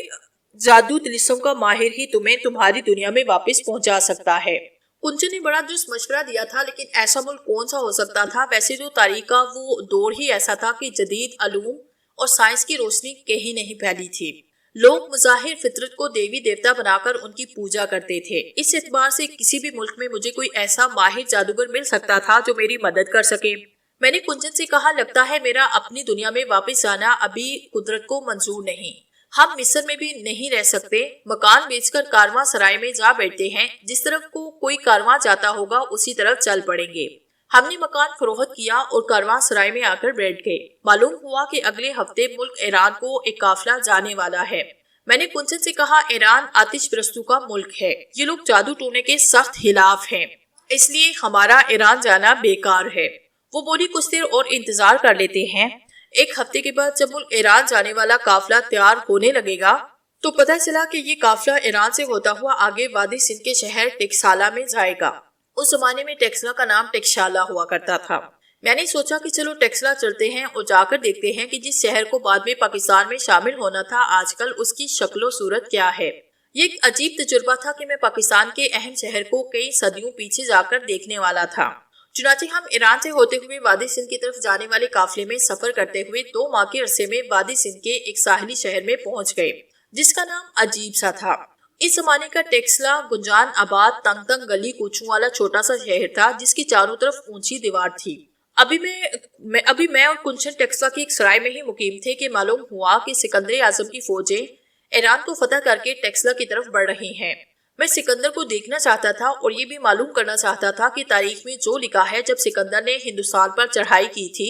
جادو طلسم کا ماہر ہی تمہیں تمہاری دنیا میں واپس پہنچا سکتا ہے۔ کنچن نے بڑا درست مشورہ دیا تھا، لیکن ایسا ملک کون سا ہو سکتا تھا؟ ویسے تو تاریخ کا وہ دور ہی ایسا تھا کہ جدید علوم اور سائنس کی روشنی کہیں نہیں پھیلی تھی۔ لوگ مظاہر فطرت کو دیوی دیوتا بنا کر ان کی پوجا کرتے تھے۔ اس اعتبار سے کسی بھی ملک میں مجھے کوئی ایسا ماہر جادوگر مل سکتا تھا جو میری مدد کر سکے۔ میں نے کنچن سے کہا، لگتا ہے میرا اپنی دنیا میں واپس جانا ابھی قدرت کو منظور نہیں۔ ہم مصر میں بھی نہیں رہ سکتے، مکان بیچ کر کارواں سرائے میں جا بیٹھتے ہیں، جس طرف کو کوئی کارواں جاتا ہوگا اسی طرف چل پڑیں گے۔ ہم نے مکان فروخت کیا اور کارواں سرائے میں آ کر بیٹھ گئے۔ معلوم ہوا کہ اگلے ہفتے ملک ایران کو ایک قافلہ جانے والا ہے۔ میں نے کنچن سے کہا، ایران آتش پرستوں کا ملک ہے، یہ لوگ جادو ٹونے کے سخت خلاف ہیں، اس لیے ہمارا ایران جانا بیکار ہے۔ وہ بولی، کچھ دیر اور انتظار کر لیتے ہیں، 1 ہفتے کے بعد جب ملک ایران جانے والا قافلہ تیار ہونے لگے گا تو پتہ چلا کہ یہ قافلہ ایران سے ہوتا ہوا آگے وادی سندھ کے شہر ٹیکسالا میں جائے گا۔ اس زمانے میں ٹیکسلا کا نام ٹیکشالا ہوا کرتا تھا۔ میں نے سوچا کہ چلو ٹیکسلا چلتے ہیں اور جا کر دیکھتے ہیں کہ جس شہر کو بعد میں پاکستان میں شامل ہونا تھا آج کل اس کی شکل و صورت کیا ہے۔ یہ ایک عجیب تجربہ تھا کہ میں پاکستان کے اہم شہر کو کئی صدیوں پیچھے جا کر دیکھنے والا تھا۔ چنانچہ ہم ایران سے ہوتے ہوئے وادی سندھ کی طرف جانے والے قافلے میں سفر کرتے ہوئے 2 ماہ کے عرصے میں وادی سندھ کے ایک ساحلی شہر میں پہنچ گئے جس کا نام عجیب سا تھا۔ اس زمانے کا ٹیکسلا گنجان آباد تنگ تنگ گلی کوچوں والا چھوٹا سا شہر تھا جس کی چاروں طرف اونچی دیوار تھی۔ ابھی میں اور کنچن ٹیکسلا کی ایک سرائے میں ہی مقیم تھے کہ معلوم ہوا کہ سکندر اعظم کی فوجیں ایران کو فتح کر کے ٹیکسلا کی طرف بڑھ رہی ہیں۔ میں سکندر کو دیکھنا چاہتا تھا اور یہ بھی معلوم کرنا چاہتا تھا کہ تاریخ میں جو لکھا ہے جب سکندر نے ہندوستان پر چڑھائی کی تھی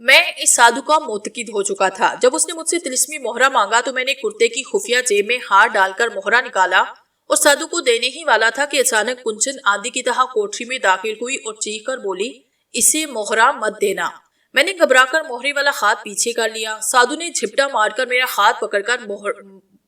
میں اس سادھو کا معتقد ہو چکا تھا۔ جب اس نے مجھ سے طلسمی مہرہ مانگا تو میں نے کرتے کی خفیہ جیب میں ہاتھ ڈال کر مہرہ نکالا اور سادھو کو دینے ہی والا تھا کہ اچانک کنچن آندھی کی طرح کوٹری میں داخل ہوئی اور چیخ کر بولی، اسے مہرہ مت دینا۔ میں نے گھبرا کر مہرے والا ہاتھ پیچھے کر لیا۔ سادھو نے جھپٹا مار کر میرا ہاتھ پکڑ کر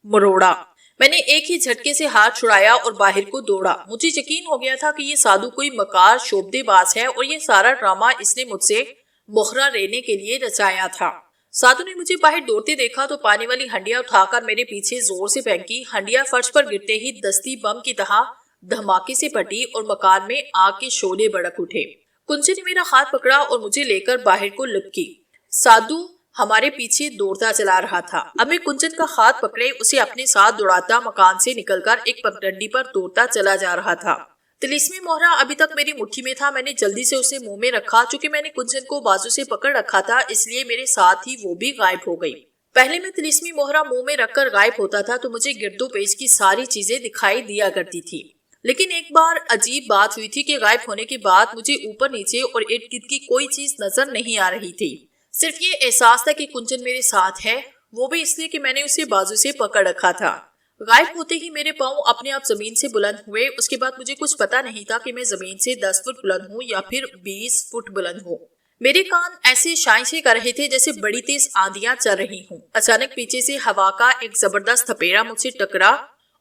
مروڑا۔ میں نے ایک ہی جھٹکے سے ہاتھ چھڑایا اور باہر کو دوڑا۔ مجھے یقین ہو گیا تھا کہ یہ سادھو کوئی مکار شعبدے باز ہے اور یہ سارا ڈرامہ اس نے مجھ سے مہرہ لینے کے لیے رچایا تھا۔ سادھو نے مجھے باہر دوڑتے دیکھا تو پانی والی ہنڈیا اٹھا کر میرے پیچھے زور سے پھینکی۔ ہنڈیا فرش پر گرتے ہی دستی بم کی طرح دھماکے سے پھٹی اور مکان میں آگ کے شعلے بھڑک اٹھے۔ کنچے نے میرا ہاتھ پکڑا اور مجھے لے کر باہر کو لپکی۔ سادھو ہمارے پیچھے دوڑتا چلا رہا تھا۔ اب میں کنچن کا ہاتھ پکڑے اسے اپنے ساتھ دوڑاتا مکان سے نکل کر ایک پگڈنڈی پر دوڑتا چلا جا رہا تھا۔ طلسمی مہرہ ابھی تک میری مٹھی میں تھا۔ میں نے جلدی سے اسے منہ میں رکھا۔ چونکہ میں نے کنچن کو بازو سے پکڑ رکھا تھا اس لیے میرے ساتھ ہی وہ بھی غائب ہو گئی۔ پہلے میں طلسمی مہرہ منہ میں رکھ کر غائب ہوتا تھا تو مجھے گرد و پیش کی ساری چیزیں دکھائی دیا کرتی تھی، لیکن ایک بار عجیب بات ہوئی تھی کہ غائب ہونے کے بعد مجھے اوپر نیچے اور ارد گرد کی کوئی چیز نظر نہیں آ رہی تھی۔ صرف یہ احساس تھا کہ کنچن میرے ساتھ ہے، وہ بھی اس لیے کہ میں نے اسے بازو سے پکڑ رکھا تھا۔ غائب ہوتے ہی میرے پاؤں اپنے آپ زمین سے بلند ہوئے۔ اس کے بعد مجھے کچھ پتا نہیں تھا کہ میں زمین سے 10 فٹ بلند ہوں یا پھر 20 فٹ بلند ہوں۔ میرے کان ایسے شائشے کر رہے تھے جیسے بڑی تیز آندیاں چل رہی ہوں۔ اچانک پیچھے سے ہوا کا ایک زبردست تھپیڑا مجھ سے ٹکرا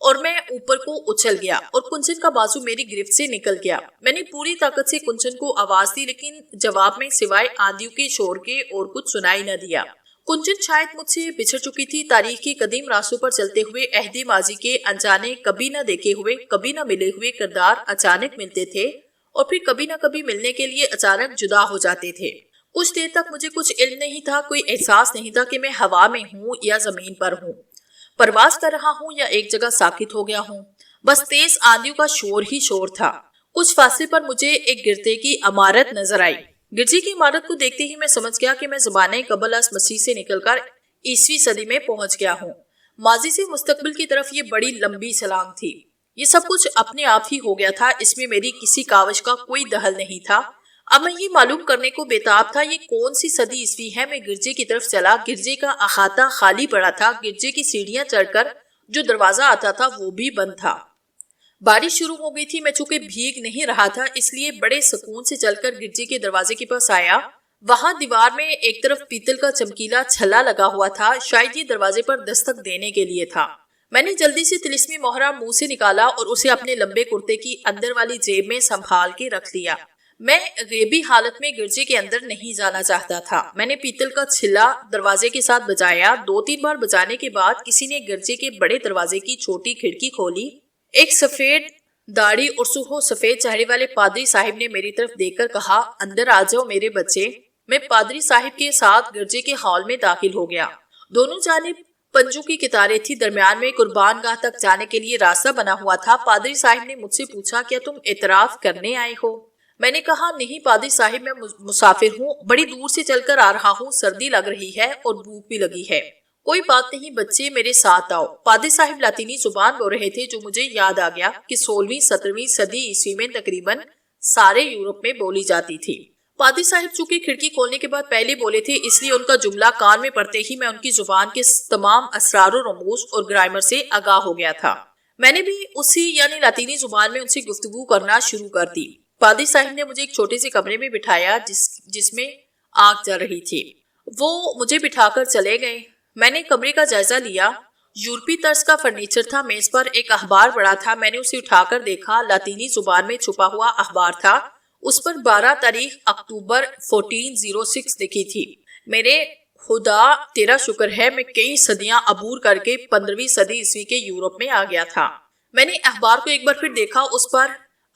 اور میں اوپر کو اچھل گیا اور کنچن کا بازو میری گرفت سے نکل گیا۔ میں نے پوری طاقت سے کنچن کو آواز دی لیکن جواب میں سوائے آندیوں کے شور کے اور کچھ سنائی نہ دیا۔ کنچن شاید مجھ سے بچھڑ چکی تھی۔ تاریخ کے قدیم راستوں پر چلتے ہوئے عہد ماضی کے انجانے کبھی نہ دیکھے ہوئے کبھی نہ ملے ہوئے کردار اچانک ملتے تھے اور پھر کبھی نہ کبھی ملنے کے لیے اچانک جدا ہو جاتے تھے۔ کچھ دیر تک مجھے کچھ علم نہیں تھا، کوئی احساس نہیں تھا کہ میں ہوا میں ہوں یا زمین پر ہوں، پرواز کر رہا ہوں یا ایک جگہ ساکت ہو گیا ہوں۔ بس تیز آندھیوں کا شور ہی شور تھا۔ کچھ فاصلے پر مجھے ایک گرجے کی عمارت نظر آئی۔ گرجے کی عمارت کو دیکھتے ہی میں سمجھ گیا کہ میں زمانہ قبل از مسیح سے نکل کر 21ویں صدی میں پہنچ گیا ہوں۔ ماضی سے مستقبل کی طرف یہ بڑی لمبی چھلانگ تھی۔ یہ سب کچھ اپنے آپ ہی ہو گیا تھا، اس میں میری کسی کاوش کا کوئی دخل نہیں تھا۔ اب میں یہ معلوم کرنے کو بےتاب تھا یہ کون سی صدی عیسوی ہے۔ میں گرجے کی طرف چلا۔ گرجے کا احاطہ خالی پڑا تھا۔ گرجے کی سیڑھیاں چڑھ کر جو دروازہ آتا تھا وہ بھی بند تھا۔ بارش شروع ہو گئی تھی۔ میں چونکہ بھیگ نہیں رہا تھا اس لیے بڑے سکون سے چل کر گرجے کے دروازے کے پاس آیا۔ وہاں دیوار میں ایک طرف پیتل کا چمکیلا چھلا لگا ہوا تھا، شاید یہ دروازے پر دستک دینے کے لیے تھا۔ میں نے جلدی سے طلسمی مہرہ منہ سے نکالا اور اسے اپنے لمبے کرتے کی اندر والی جیب میں سنبھال کے رکھ لیا۔ میں غیبی حالت میں گرجے کے اندر نہیں جانا چاہتا تھا۔ میں نے پیتل کا چھلا دروازے کے ساتھ بجایا۔ 2-3 بار بجانے کے بعد کسی نے گرجے کے بڑے دروازے کی چھوٹی کھڑکی کھولی۔ ایک سفید داڑھی اور سرخ سفید چہرے والے پادری صاحب نے میری طرف دیکھ کر کہا، اندر آ جاؤ میرے بچے۔ میں پادری صاحب کے ساتھ گرجے کے ہال میں داخل ہو گیا۔ دونوں جانب پنجوں کی قطاریں تھی، درمیان میں قربان گاہ تک جانے کے لیے راستہ بنا ہوا تھا۔ پادری صاحب نے مجھ سے پوچھا، کیا تم اعتراف کرنے آئے ہو؟ میں نے کہا، نہیں پادری صاحب، میں مسافر ہوں، بڑی دور سے چل کر آ رہا ہوں، سردی لگ رہی ہے اور بھوک بھی لگی ہے۔ کوئی بات نہیں بچے، میرے ساتھ آؤ۔ پادری صاحب لاطینی زبان بول رہے تھے جو مجھے یاد آ گیا کہ 16ویں-17ویں صدی عیسوی میں تقریباً سارے یورپ میں بولی جاتی تھی۔ پادری صاحب چونکہ کھڑکی کھولنے کے بعد پہلے بولے تھے اس لیے ان کا جملہ کان میں پڑتے ہی میں ان کی زبان کے تمام اسرار و رموز اور گرامر سے آگاہ ہو گیا تھا۔ میں نے بھی اسی یعنی لاطینی زبان میں ان سے گفتگو کرنا شروع کر دی۔ پادری صاحب نے مجھے ایک چھوٹے سے کمرے میں بٹھایا جس میں آگ جل رہی تھی۔ وہ مجھے بٹھا کر چلے گئے۔ میں نے کمرے کا جائزہ لیا۔ یورپی طرز کا فرنیچر تھا، میز پر ایک اخبار پڑا تھا۔ میں نے اسے اٹھا کر دیکھا، لاطینی زبان میں چھپا ہوا اخبار تھا۔ اس پر 12 تاریخ اکتوبر 1406 لکھی تھی۔ میرے خدا تیرا شکر ہے میں کئی صدیاں عبور کر کے 15ویں صدی عیسوی کے یورپ میں آ گیا تھا۔ میں نے اخبار کو ایک بار پھر دیکھا، اس پر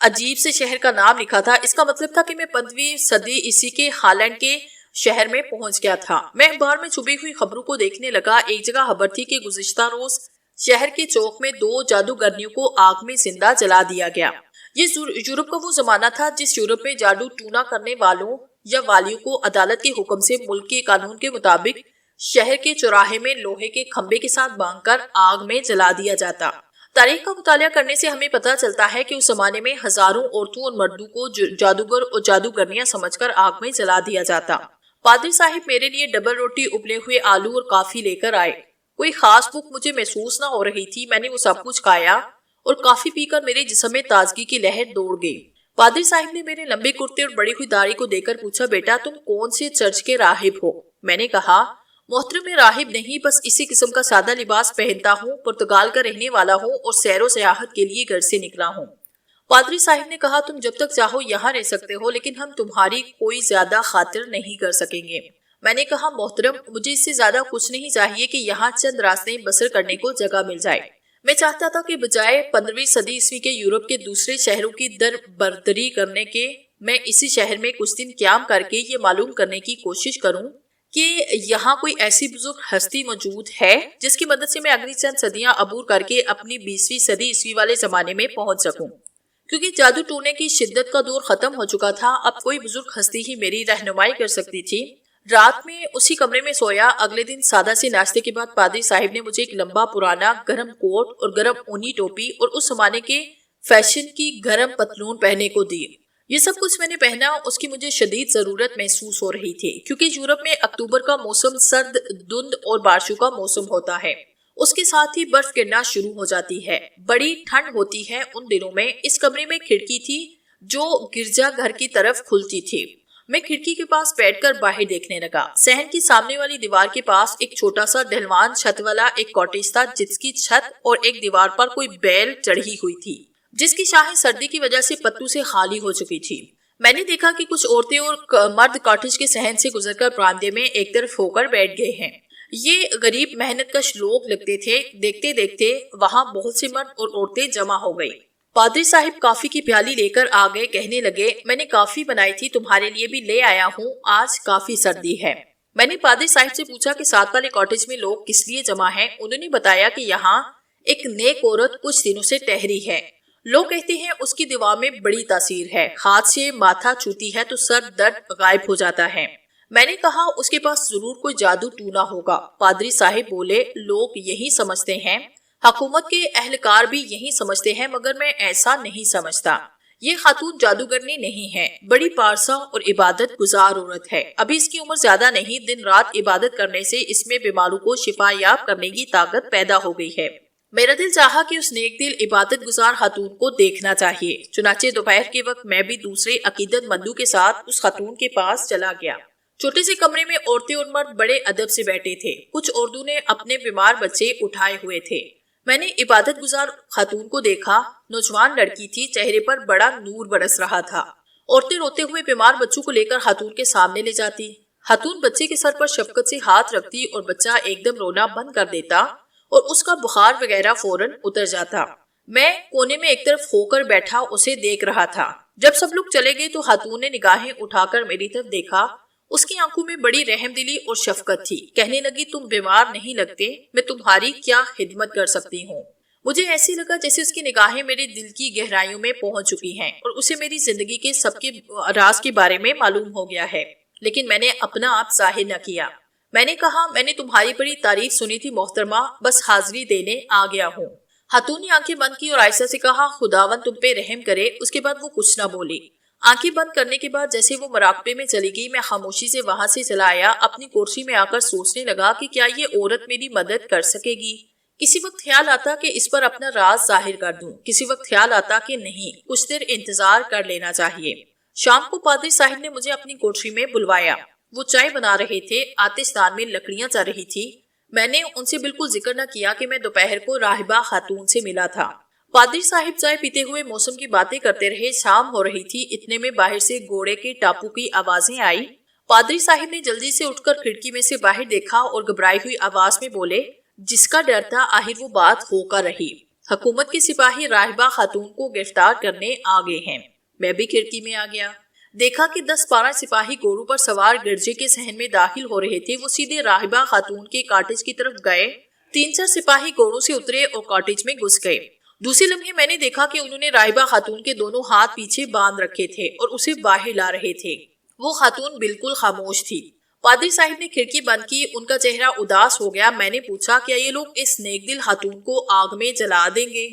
عجیب سے شہر کا نام لکھا تھا۔ اس کا مطلب تھا کہ میں 15ویں صدی عیسوی کے ہالینڈ کے شہر میں پہنچ گیا تھا۔ میں اخبار میں چھپی ہوئی خبروں کو دیکھنے لگا۔ ایک جگہ خبر تھی کہ گزشتہ روز شہر کے چوک میں 2 جادوگرنیوں کو آگ میں زندہ جلا دیا گیا۔ یہ یورپ کا وہ زمانہ تھا جس یورپ میں جادو ٹونا کرنے والوں یا والیوں کو عدالت کے حکم سے ملک کے قانون کے مطابق شہر کے چوراہے میں لوہے کے کھمبے کے ساتھ باندھ کر آگ میں جلا دیا جاتا۔ تاریخ کا مطالعہ کرنے سے ہمیں پتہ چلتا ہے کہ اس زمانے میں ہزاروں عورتوں اور مردوں کو جادوگر اور جادوگرنیاں سمجھ کر آگ میں جلا دیا جاتا۔ پادری صاحب میرے لیے ڈبل روٹی، ابلے ہوئے آلو اور کافی لے کر آئے۔ کوئی خاص بھوک مجھے محسوس نہ ہو رہی تھی۔ میں نے وہ سب کچھ کھایا اور کافی پی کر میرے جسم میں تازگی کی لہر دوڑ گئی۔ پادری صاحب نے میرے لمبے کرتے اور بڑی ہوئی داڑھی کو دیکھ کر پوچھا، بیٹا تم کون سے چرچ کے راہب ہو؟ میں نے کہا، محترم میں راہب نہیں، بس اسی قسم کا سادہ لباس پہنتا ہوں، پرتگال کا رہنے والا ہوں اور سیر و سیاحت کے لیے گھر سے نکلا ہوں۔ پادری صاحب نے کہا، تم جب تک چاہو یہاں رہ سکتے ہو، لیکن ہم تمہاری کوئی زیادہ خاطر نہیں کر سکیں گے۔ میں نے کہا، محترم مجھے اس سے زیادہ کچھ نہیں چاہیے کہ یہاں چند راستے بسر کرنے کو جگہ مل جائے۔ میں چاہتا تھا کہ بجائے 15ویں صدی عیسوی کے یورپ کے دوسرے شہروں کی دربردری کرنے کے، میں اسی شہر میں کچھ دن قیام کر کے یہ معلوم کرنے کی کوشش کروں کہ یہاں کوئی ایسی بزرگ ہستی موجود ہے جس کی مدد سے میں اگلی چند صدیاں عبور کر کے اپنی 20ویں صدی عیسوی والے زمانے میں پہنچ سکوں۔ کیونکہ جادو ٹونے کی شدت کا دور ختم ہو چکا تھا، اب کوئی بزرگ ہستی ہی میری رہنمائی کر سکتی تھی۔ رات میں اسی کمرے میں سویا۔ اگلے دن سادہ سے ناشتے کے بعد پادری صاحب نے مجھے ایک لمبا پرانا گرم کوٹ اور گرم اونی ٹوپی اور اس زمانے کے فیشن کی گرم پتلون پہننے کو دی۔ یہ سب کچھ میں نے پہنا، اس کی مجھے شدید ضرورت محسوس ہو رہی تھی، کیونکہ یورپ میں اکتوبر کا موسم سرد، دھند اور بارشوں کا موسم ہوتا ہے۔ اس کے ساتھ ہی برف گرنا شروع ہو جاتی ہے۔ بڑی ٹھنڈ ہوتی ہے ان دنوں میں۔ اس کمرے میں کھڑکی تھی جو گرجا گھر کی طرف کھلتی تھی۔ میں کھڑکی کے پاس بیٹھ کر باہر دیکھنے لگا۔ صحن کی سامنے والی دیوار کے پاس ایک چھوٹا سا ڈھلوان چھت والا ایک کاٹیج تھا، جس کی چھت اور ایک دیوار پر کوئی بیل چڑھی ہوئی تھی، جس کی شاخیں سردی کی وجہ سے پتوں سے خالی ہو چکی تھی۔ میں نے دیکھا کہ کچھ عورتیں اور مرد کاٹیج کے صحن سے گزر کر برآمدے میں ایک طرف ہو کر بیٹھ گئے ہیں۔ یہ غریب محنت کش لوگ لگتے تھے۔ دیکھتے دیکھتے وہاں بہت سے مرد اور عورتیں جمع ہو گئی۔ پادری صاحب کافی کی پیالی لے کر آ گئے، کہنے لگے، میں نے کافی بنائی تھی، تمہارے لیے بھی لے آیا ہوں، آج کافی سردی ہے۔ میں نے پادری صاحب سے پوچھا کہ ساتھ والے کاٹیج میں لوگ کس لیے جمع ہیں۔ انہوں نے بتایا کہ یہاں ایک نیک عورت کچھ دنوں سے ٹہری ہے۔ لوگ کہتے ہیں اس کی دعا میں بڑی تاثیر ہے، ہاتھ سے ماتھا چھوتی ہے تو سر درد غائب ہو جاتا ہے۔ میں نے کہا، اس کے پاس ضرور کوئی جادو ٹونا ہوگا۔ پادری صاحب بولے، لوگ یہی سمجھتے ہیں، حکومت کے اہلکار بھی یہی سمجھتے ہیں، مگر میں ایسا نہیں سمجھتا۔ یہ خاتون جادوگرنی نہیں ہے، بڑی پارسا اور عبادت گزار عورت ہے۔ ابھی اس کی عمر زیادہ نہیں، دن رات عبادت کرنے سے اس میں بیماروں کو شفا یاب کرنے کی طاقت پیدا ہو گئی ہے۔ میرا دل چاہا کہ اس نیک دل عبادت گزار خاتون کو دیکھنا چاہیے۔ چنانچہ دوپہر کے وقت میں بھی دوسرے عقیدت مندوں کے ساتھ اس خاتون کے پاس چلا گیا۔ چھوٹے سے کمرے میں عورتیں اور مرد بڑے ادب سے بیٹھے تھے۔ کچھ عورتوں نے اپنے بیمار بچے اٹھائے ہوئے تھے۔ میں نے عبادت گزار خاتون کو دیکھا، نوجوان لڑکی تھی، چہرے پر بڑا نور برس رہا تھا۔ عورتیں روتے ہوئے بیمار بچوں کو لے کر خاتون کے سامنے لے جاتی۔ خاتون بچے کے سر پر شفقت سے ہاتھ رکھتی اور بچہ ایک دم رونا بند کر دیتا اور اس کا بخار وغیرہ فوراً اتر جاتا۔ میں کونے میں ایک طرف ہو کر بیٹھا اسے دیکھ رہا تھا۔ جب سب لوگ چلے گئے تو خاتون نے نگاہیں اٹھا کر میری طرف دیکھا۔ اس کی آنکھوں میں بڑی رحم دلی اور شفقت تھی۔ کہنے لگی، تم بیمار نہیں لگتے، میں تمہاری کیا خدمت کر سکتی ہوں؟ مجھے ایسی لگا جیسے اس کی نگاہیں میرے دل کی گہرائیوں میں پہنچ چکی ہیں اور اسے میری زندگی کے سب کے راز کے بارے میں معلوم ہو گیا ہے۔ لیکن میں نے اپنا آپ ظاہر نہ کیا۔ میں نے کہا، میں نے تمہاری بڑی تعریف سنی تھی محترمہ، بس حاضری دینے آ گیا ہوں۔ خاتون نے آنکھیں بند کی اور آہستہ سے کہا، خداوند تم پہ رحم کرے۔ اس کے بعد وہ کچھ نہ بولی۔ آنکھیں بند کرنے کے بعد جیسے وہ مراقبے میں چلی گئی، میں خاموشی سے وہاں سے چلا آیا۔ اپنی کرسی میں آ کر سوچنے لگا کہ کیا یہ عورت میری مدد کر سکے گی؟ کسی وقت خیال آتا کہ اس پر اپنا راز ظاہر کر دوں، کسی وقت خیال آتا کہ نہیں، کچھ دیر انتظار کر لینا چاہیے۔ شام کو پادری صاحب نے مجھے اپنی کوٹری میں بلوایا۔ وہ چائے بنا رہے تھے، آتش دان میں لکڑیاں چل رہی تھی۔ میں نے ان سے بالکل ذکر نہ کیا کہ میں دوپہر کو راہبہ خاتون سے ملا تھا۔ پادری صاحب چائے پیتے ہوئے موسم کی باتیں کرتے رہے۔ شام ہو رہی تھی، اتنے میں باہر سے گھوڑے کے ٹاپو کی آوازیں آئی۔ پادری صاحب نے جلدی سے اٹھ کر کھڑکی میں سے باہر دیکھا اور گھبرائی ہوئی آواز میں بولے، جس کا ڈر تھا آخر وہ بات ہو کر رہی، حکومت کے سپاہی راہبہ خاتون کو گرفتار کرنے آ گئے ہیں۔ میں بھی کھڑکی میں آ گیا۔ دیکھا کہ 10-12 سپاہی گھوڑوں پر سوار گرجے کے صحن میں داخل ہو رہے تھے۔ وہ سیدھے راہبہ خاتون کے کاٹیج کی طرف گئے۔ 3-4 سپاہی گھوڑوں سے اترے اور کاٹیج میں گھس گئے۔ دوسرے لمحے میں نے دیکھا کہ انہوں نے راہبہ خاتون کے دونوں ہاتھ پیچھے باندھ رکھے تھے اور اسے باہر لا رہے تھے۔ وہ خاتون بالکل خاموش تھی۔ پادری صاحب نے کھڑکی بند کی، ان کا چہرہ اداس ہو گیا۔ میں نے پوچھا، کیا یہ لوگ اس نیک دل خاتون کو آگ میں جلا دیں گے؟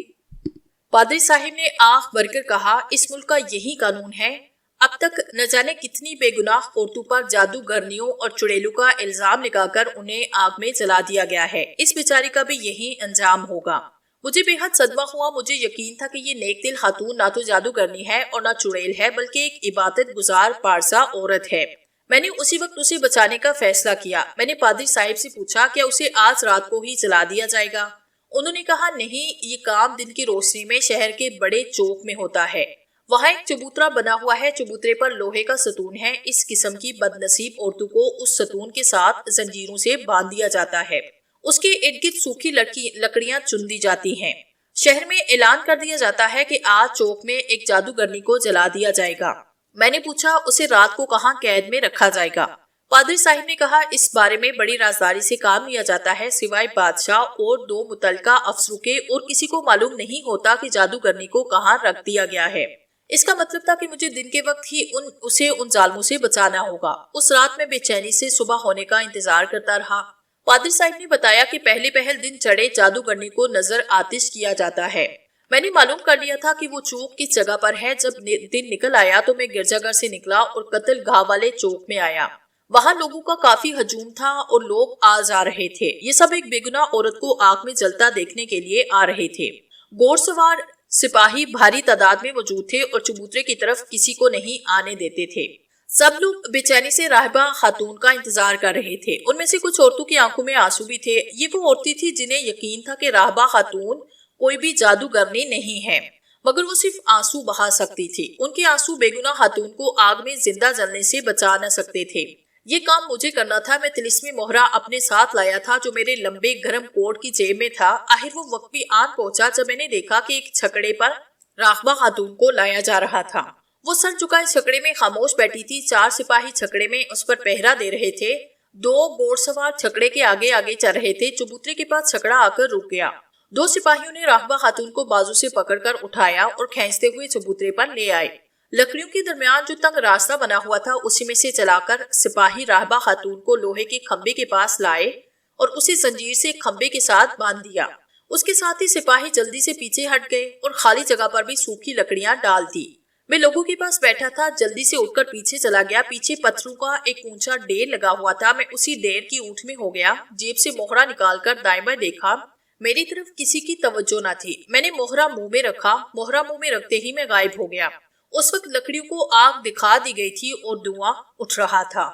پادری صاحب نے آنکھ بھر کر کہا، اس ملک کا یہی قانون ہے، اب تک نہ جانے کتنی بے گناہ عورتوں پر جادوگرنیوں اور چڑیلوں کا الزام لگا کر انہیں آگ میں جلا دیا گیا ہے۔ اس بیچاری کا بھی یہی انجام ہوگا۔ مجھے بے حد صدمہ ہوا۔ مجھے یقین تھا کہ یہ نیک دل خاتون نہ تو جادوگرنی ہے اور نہ چڑیل ہے، بلکہ ایک عبادت گزار پارسا عورت ہے۔ میں نے اسی وقت اسے بچانے کا فیصلہ کیا۔ میں نے پادری صاحب سے پوچھا کیا اسے آج رات کو ہی جلا دیا جائے گا؟ انہوں نے کہا نہیں، یہ کام دن کی روشنی میں شہر کے بڑے چوک میں ہوتا ہے۔ وہاں ایک چبوترا بنا ہوا ہے، چبوترے پر لوہے کا ستون ہے۔ اس قسم کی بد نصیب عورتوں کو اس ستون کے ساتھ زنجیروں سے باندھ دیا جاتا ہے۔ اس کے ارد گرد سوکھی لکڑیاں چن دی جاتی ہیں۔ شہر میں اعلان کر دیا جاتا ہے کہ آج چوک میں ایک جادوگرنی کو جلا دیا جائے گا۔ میں نے پوچھا اسے رات کو کہاں قید میں رکھا جائے گا؟ پادری صاحب نے کہا اس بارے میں بڑی رازداری سے کام لیا جاتا ہے، سوائے بادشاہ اور 2 متعلقہ افسروں کے اور کسی کو معلوم نہیں ہوتا کہ جادوگرنی کو کہاں رکھ دیا گیا ہے۔ اس کا مطلب تھا کہ مجھے دن کے وقت ہی اسے ان ظالموں سے بچانا ہوگا۔ اس رات میں بے چینی سے صبح ہونے کا انتظار کرتا رہا۔ پادری صاحب نے بتایا کہ پہل دن چڑھے جادوگرنی کو نظر آتش کیا جاتا ہے۔ میں نے معلوم کر لیا تھا کہ وہ چوک کس جگہ پر ہے۔ جب دن نکل آیا تو میں گرجا گھر سے نکلا اور قتل گاہ والے چوک میں آیا۔ وہاں لوگوں کا کافی ہجوم تھا اور لوگ آ جا رہے تھے۔ یہ سب ایک بے گناہ عورت کو آگ میں جلتا دیکھنے کے لیے آ رہے تھے۔ گھوڑ سوار سپاہی بھاری تعداد میں موجود تھے اور چبوترے کی طرف کسی کو نہیں آنے دیتے تھے۔ سب لوگ بے چینی سے راہبہ خاتون کا انتظار کر رہے تھے۔ ان میں سے کچھ عورتوں کی آنکھوں میں آنسو بھی تھے۔ یہ وہ عورتیں تھیں جنہیں یقین تھا کہ راہبہ خاتون کوئی بھی جادوگرنی نہیں ہے، مگر وہ صرف آنسو بہا سکتی تھی۔ ان کے آنسو بے گناہ خاتون کو آگ میں زندہ جلنے سے بچا نہ سکتے تھے۔ یہ کام مجھے کرنا تھا۔ میں طلسمی مہرہ اپنے ساتھ لایا تھا جو میرے لمبے گرم کوٹ کی جیب میں تھا۔ آخر وہ وقت بھی آن پہنچا جب میں نے دیکھا کہ ایک چھکڑے پر راہبہ خاتون کو لایا جا رہا تھا۔ وہ سر جھکائے چھکڑے میں خاموش بیٹھی تھی۔ 4 سپاہی چھکڑے میں اس پر پہرا دے رہے تھے۔ 2 گھوڑ سوار چھکڑے کے آگے آگے چل رہے تھے۔ چبوترے کے پاس چھکڑا آ کر رک گیا۔ 2 سپاہیوں نے راہبہ خاتون کو بازو سے پکڑ کر اٹھایا اور کھینچتے ہوئے چبوترے پر لے آئے۔ لکڑیوں کے درمیان جو تنگ راستہ بنا ہوا تھا اسی میں سے چلا کر سپاہی راہبہ خاتون کو لوہے کے کھمبے کے پاس لائے اور اسے زنجیر سے کھمبے کے ساتھ باندھ دیا۔ اس کے ساتھ ہی سپاہی جلدی سے پیچھے ہٹ گئے اور خالی جگہ پر بھی سوکھی لکڑیاں ڈال دی۔ میں لوگوں کے پاس بیٹھا تھا، جلدی سے اٹھ کر پیچھے چلا گیا۔ پیچھے پتھروں کا ایک اونچا ڈیر لگا ہوا تھا۔ میں اسی ڈیر کی اونٹ میں ہو گیا۔ جیب سے موہرا نکال کر دائیں بائیں دیکھا، میری طرف کسی کی توجہ نہ تھی۔ میں نے موہرا منہ میں رکھا، موہرا منہ میں رکھتے ہی میں غائب ہو گیا۔ اس وقت لکڑیوں کو آگ دکھا دی گئی تھی اور دھواں اٹھ رہا تھا۔